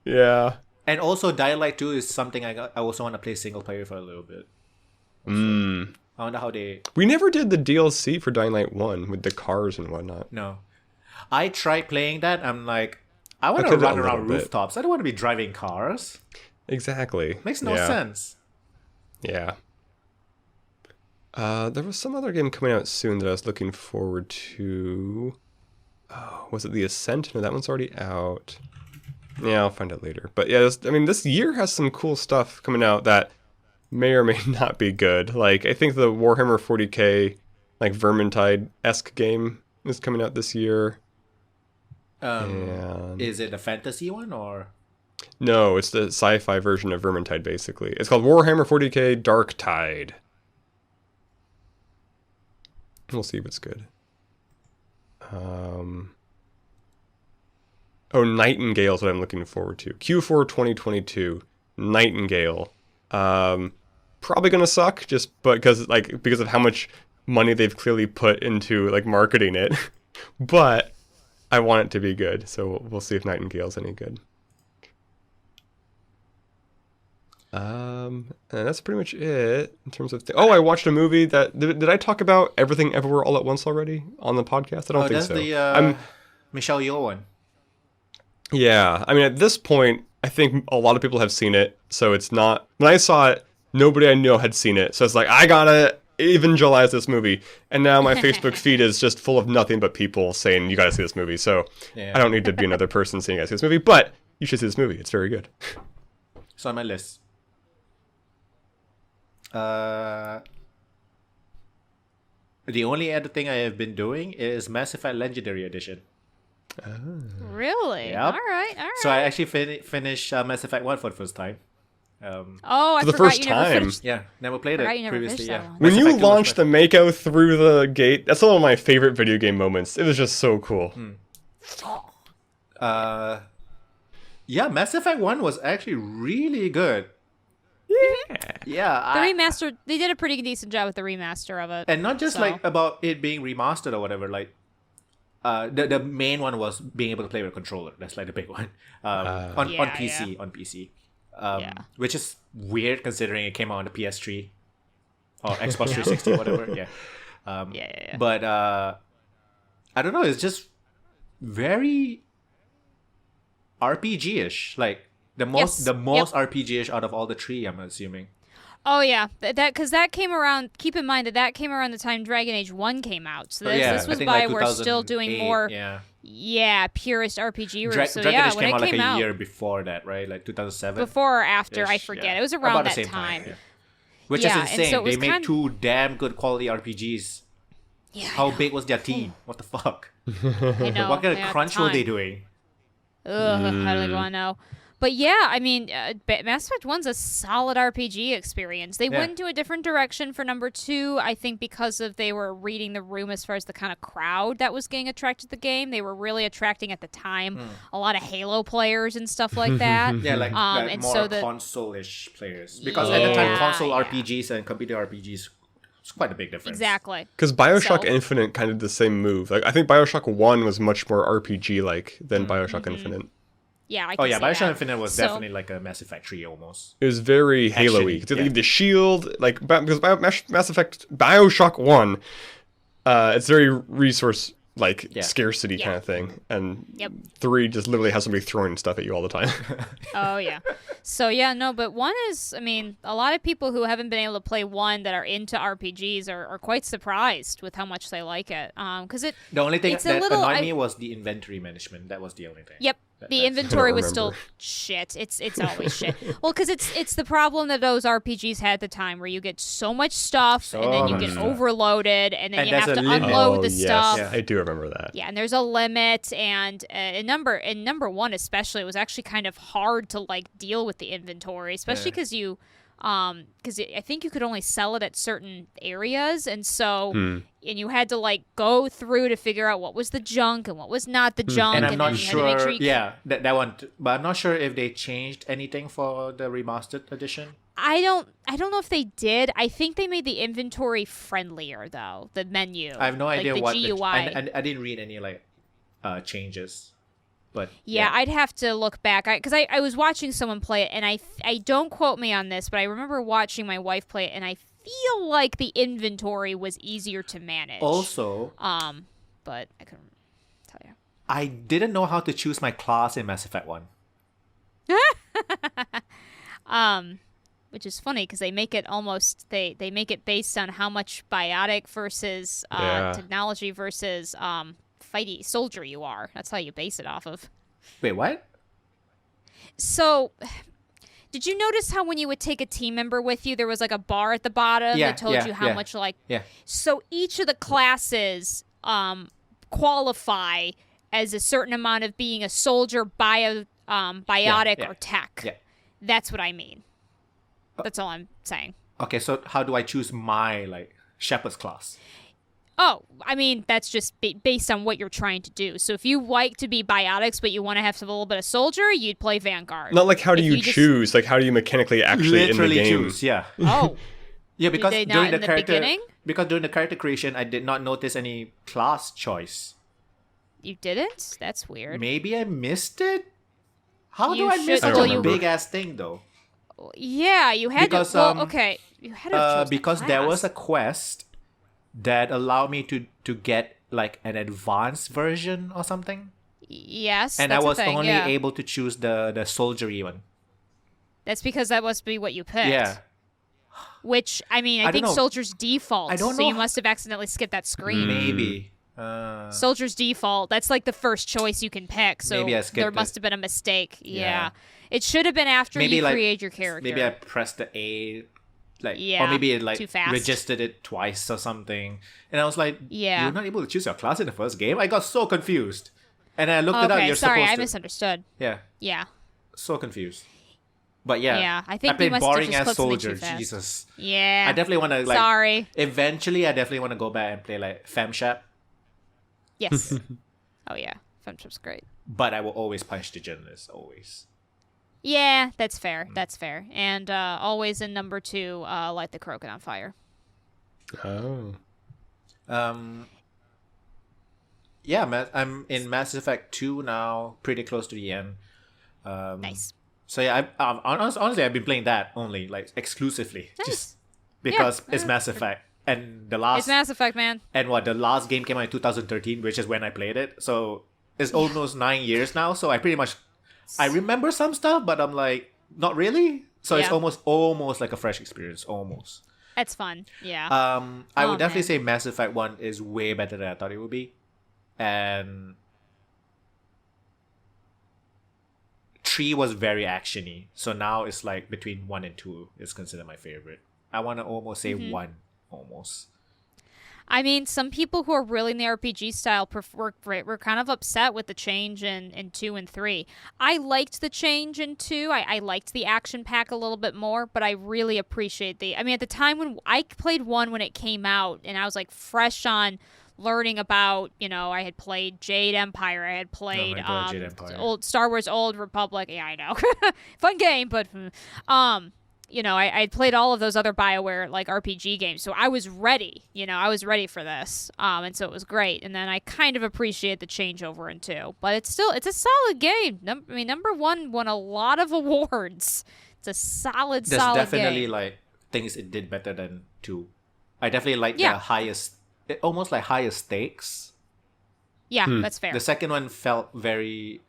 yeah. And also, Dying Light 2 is something I also want to play single player for a little bit. I wonder how they... We never did the DLC for Dying Light 1 with the cars and whatnot. No. I tried playing that. I'm like, I want to could've run a around little bit. rooftops. I don't want to be driving cars. Exactly. Makes no Yeah. sense. Yeah. There was some other game coming out soon that I was looking forward to. Oh, was it The Ascent? No, that one's already out. Yeah, I'll find out later. But yeah, this year has some cool stuff coming out that may or may not be good. Like, I think the Warhammer 40k, like, Vermintide-esque game is coming out this year. And... Is it a fantasy one or... No, it's the sci-fi version of Vermintide, basically. It's called Warhammer 40k Dark Tide. We'll see if it's good. Nightingale is what I'm looking forward to. Q4 2022. Nightingale. Probably gonna suck, just because of how much money they've clearly put into like marketing it. But I want it to be good, so we'll see if Nightingale's any good. And that's pretty much it in terms of... I watched a movie that... Did I talk about Everything Everywhere All at Once already on the podcast? I don't think that's so. the Michelle Yeoh one. Yeah. I mean, at this point, I think a lot of people have seen it, so it's not... When I saw it, nobody I know had seen it, so it's like, I gotta evangelize this movie. And now my Facebook feed is just full of nothing but people saying, you gotta see this movie. So Yeah. I don't need to be another person saying, you gotta see this movie, but you should see this movie. It's very good. It's on my list. The only other thing I have been doing is Mass Effect Legendary Edition. Really? Yep. All right. So I actually finished Mass Effect 1 for the first time. I For the forgot first you never time. finished. Yeah, never played Forgot it you never previously. finished that Yeah. one. When Mass you Effect 2 was launched the Mako through the gate, that's one of my favorite video game moments. It was just so cool. Yeah, Mass Effect 1 was actually really good. Yeah. The remaster, they did a pretty decent job with the remaster of it. And not just So- like about it being remastered or whatever, like the main one was being able to play with a controller. That's like the big one. On Yeah, PC. On PC. Yeah. Which is weird considering it came out on the PS3. or Xbox 360, whatever. Yeah. Yeah. But I don't know. It's just very RPG-ish. Like the most RPG-ish out of all the three. I'm assuming. Oh yeah, because that came around. Keep in mind that came around the time Dragon Age 1 came out. So this was BioWare still doing more. Yeah, purist RPG. Dragon Age came out like a year before that, right? Like 2007. Before or after, I forget. It was around that time. Which is insane. They made two damn good quality RPGs. Yeah. How big was their team? What the fuck? I know. What kind of crunch were they doing? Ugh, I don't even want to know. But yeah, I mean, Mass Effect 1's a solid RPG experience. They went into a different direction for number 2, I think because they were reading the room as far as the kind of crowd that was getting attracted to the game. They were really attracting at the time a lot of Halo players and stuff like that. Yeah, like and more so console-ish players. Because at the time, console RPGs and computer RPGs, it's quite a big difference. Exactly. Because Bioshock Infinite kind of did the same move. Like I think Bioshock 1 was much more RPG-like than Bioshock Infinite. Yeah, Bioshock Infinite was definitely like a Mass Effect 3 almost. It was very Halo-y. The shield, like, because Mass Effect, Bioshock 1, it's very resource, scarcity kind of thing. And 3 just literally has somebody throwing stuff at you all the time. Oh, yeah. So, yeah, no, but 1 is, I mean, a lot of people who haven't been able to play 1 that are into RPGs are quite surprised with how much they like it. Because the only thing that annoyed me was the inventory management. That was the only thing. Yep. The inventory was still shit. It's always shit. Well, because it's the problem that those RPGs had at the time, where you get so much stuff and then you get overloaded, and then you have to unload the stuff. Yeah, I do remember that. Yeah, and there's a limit, and in number 1 especially, it was actually kind of hard to deal with the inventory, especially because you. Because I think you could only sell it at certain areas, and so and you had to go through to figure out what was the junk and what was not the junk. And I'm not then sure. You had to make sure that one. But I'm not sure if they changed anything for the remastered edition. I don't know if they did. I think they made the inventory friendlier though. The menu. I have no idea the what GUI. I didn't read any changes. But yeah, I'd have to look back because I was watching someone play it, and I don't quote me on this, but I remember watching my wife play it, and I feel like the inventory was easier to manage. Also, but I couldn't tell you. I didn't know how to choose my class in Mass Effect 1. Which is funny because they make it they make it based on how much biotic versus technology versus fighty soldier you are. That's how you base it off of. Wait, what? So, did you notice how when you would take a team member with you, there was a bar at the bottom that told you how much So each of the classes qualify as a certain amount of being a soldier, biotic, or tech. Yeah. That's what I mean. That's all I'm saying. Okay, so how do I choose my Shepherd's class? Oh, I mean, that's just based on what you're trying to do. So if you like to be biotics, but you want to have a little bit of soldier, you'd play Vanguard. Not how do you choose? How do you mechanically actually literally in the game? choose? Yeah. Oh. Yeah, because during the beginning? Because during the character creation, I did not notice any class choice. You didn't? That's weird. Maybe I missed it? How do I miss such a big-ass thing, though? Yeah, you had to... Well, okay. You had to because there was a quest that allowed me to get an advanced version or something. Yes, and I was only able to choose the soldiery one. That's because that must be what you picked. Yeah. Which I mean, I think soldier's default. I don't know. So you must have accidentally skipped that screen. Maybe. Soldier's default. That's the first choice you can pick. So maybe I skipped there must have been a mistake. Yeah. It should have been after you create your character. Maybe I pressed the A. Or maybe it too fast. registered it twice or something, and I was like, "Yeah, you're not able to choose your class in the first game." I got so confused, and I looked it up. You're sorry, supposed I to... misunderstood. Yeah, so confused. But yeah, I think played you must boring have just as soldier. too fast. Jesus. Yeah, I definitely want to Sorry. Eventually, I definitely want to go back and play FemShap. Yes. Oh yeah, FemShap's great. But I will always punch the journalist. Always. Yeah, that's fair. That's fair. And always in number 2, light the Krogan on fire. Oh. Yeah, I'm in Mass Effect 2 now, pretty close to the end. Nice. So yeah, honestly, I've been playing that only, exclusively. Nice. because it's Mass Effect. And the last It's Mass Effect, man. and the last game came out in 2013, which is when I played it. So it's almost 9 years now. So I pretty much I remember some stuff, but I'm like not really. So it's almost like a fresh experience, almost. It's fun. Yeah. I would definitely say Mass Effect 1 is way better than I thought it would be. And 3 was very actiony. So now it's like between 1 and 2 is considered my favorite. I want to almost say 1, almost. I mean, some people who are really in the RPG style were kind of upset with the change in 2 and 3. I liked the change in 2. I liked the action pack a little bit more, but I really appreciate I mean, at the time when I played 1 when it came out, and I was like fresh on learning about, I had played Jade Empire. I had played Jade Empire. old Star Wars Old Republic. Yeah, I know. Fun game, but I had played all of those other BioWare like RPG games, so I was ready. I was ready for this, and so it was great. And then I kind of appreciate the changeover in 2, but it's a solid game. Number 1 won a lot of awards. It's a solid There's definitely game. like things it did better than 2. I definitely like the highest, almost like higher stakes. Yeah, that's fair. The second one felt very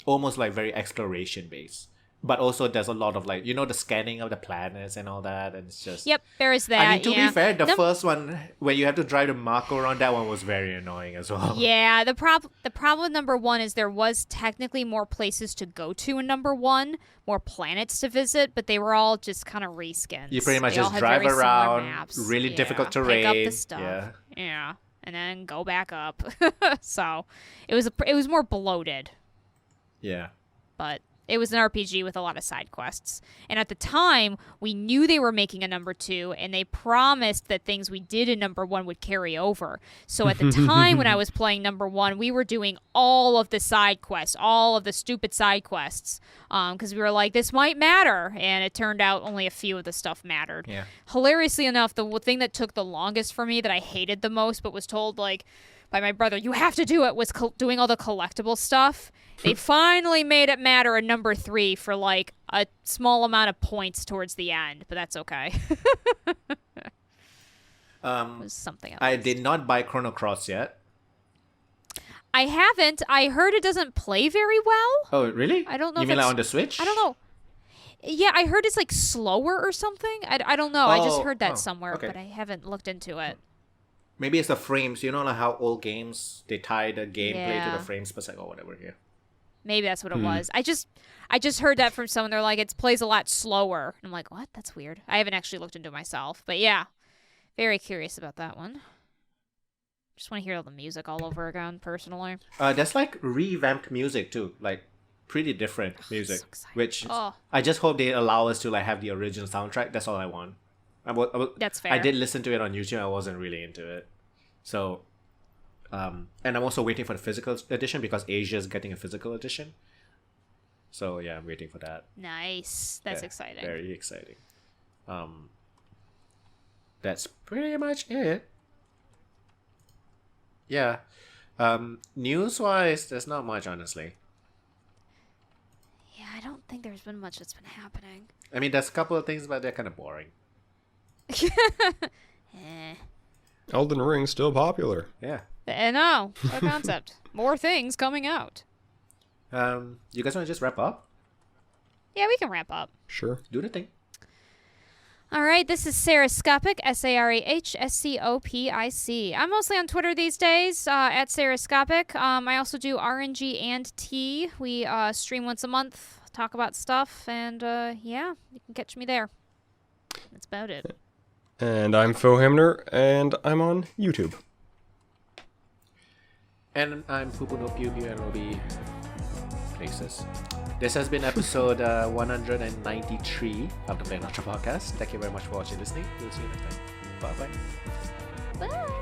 almost like very exploration based. But also there's a lot of like, the scanning of the planets and all that, and it's just... Yep, there is that. I mean, to be fair, the first one, when you have to drive the Mako around, that one was very annoying as well. Yeah, the problem with number 1 is there was technically more places to go to in number 1, more planets to visit, but they were all just kind of reskins. You pretty much They all just had drive very similar around, maps. really difficult terrain. Pick up the stuff. Yeah, and then go back up. So it was more bloated. Yeah. But it was an RPG with a lot of side quests. And at the time, we knew they were making a number 2, and they promised that things we did in number 1 would carry over. So at the time when I was playing number 1, we were doing all of the side quests, all of the stupid side quests, because we were like, this might matter. And it turned out only a few of the stuff mattered. Yeah. Hilariously enough, the thing that took the longest for me, that I hated the most, but was told, like, by my brother, you have to do it, was doing all the collectible stuff. They finally made it matter in number 3 for like a small amount of points towards the end, but that's okay. It was something else. I did not buy Chrono Cross yet. I haven't. I heard it doesn't play very well. Oh, really? I don't know. You if mean it's, like on the Switch? I don't know. Yeah, I heard it's like slower or something. I don't know. I just heard that somewhere, okay. but I haven't looked into it. Maybe it's the frames. Like how old games, they tie the gameplay to Yeah. the frames per second or whatever here. Maybe that's what it was. I just heard that from someone. They're like, it plays a lot slower. And I'm like, what? That's weird. I haven't actually looked into it myself. But yeah, very curious about that one. Just want to hear all the music all over again, personally. There's like revamped music too, like pretty different music, so excited. which Oh. I just hope they allow us to like have the original soundtrack. That's all I want. That's fair. I did listen to it on YouTube. I wasn't really into it, so and I'm also waiting for the physical edition because Asia's getting a physical edition. So yeah, I'm waiting for that. Nice. That's Yeah, exciting. Very exciting. That's pretty much it. Yeah. News wise, there's not much, honestly. Yeah, I don't think there's been much that's been happening. I mean, there's a couple of things, but they're kind of boring. Elden Ring's still popular. Yeah. I know. A concept. More things coming out. You guys want to just wrap up? Yeah, we can wrap up. Sure. Do the thing. All right, this is Sarahscopic, SARAHSCOPIC. I'm mostly on Twitter these days, at Sarahscopic. I also do RNG and T. We stream once a month, talk about stuff, and yeah, you can catch me there. That's about it. And I'm Foehamner, and I'm on YouTube. And I'm Pupunoob, and will be places. This has been episode 193 of the playonultra podcast. Thank you very much for watching and listening. We'll see you next time. Bye-bye. Bye.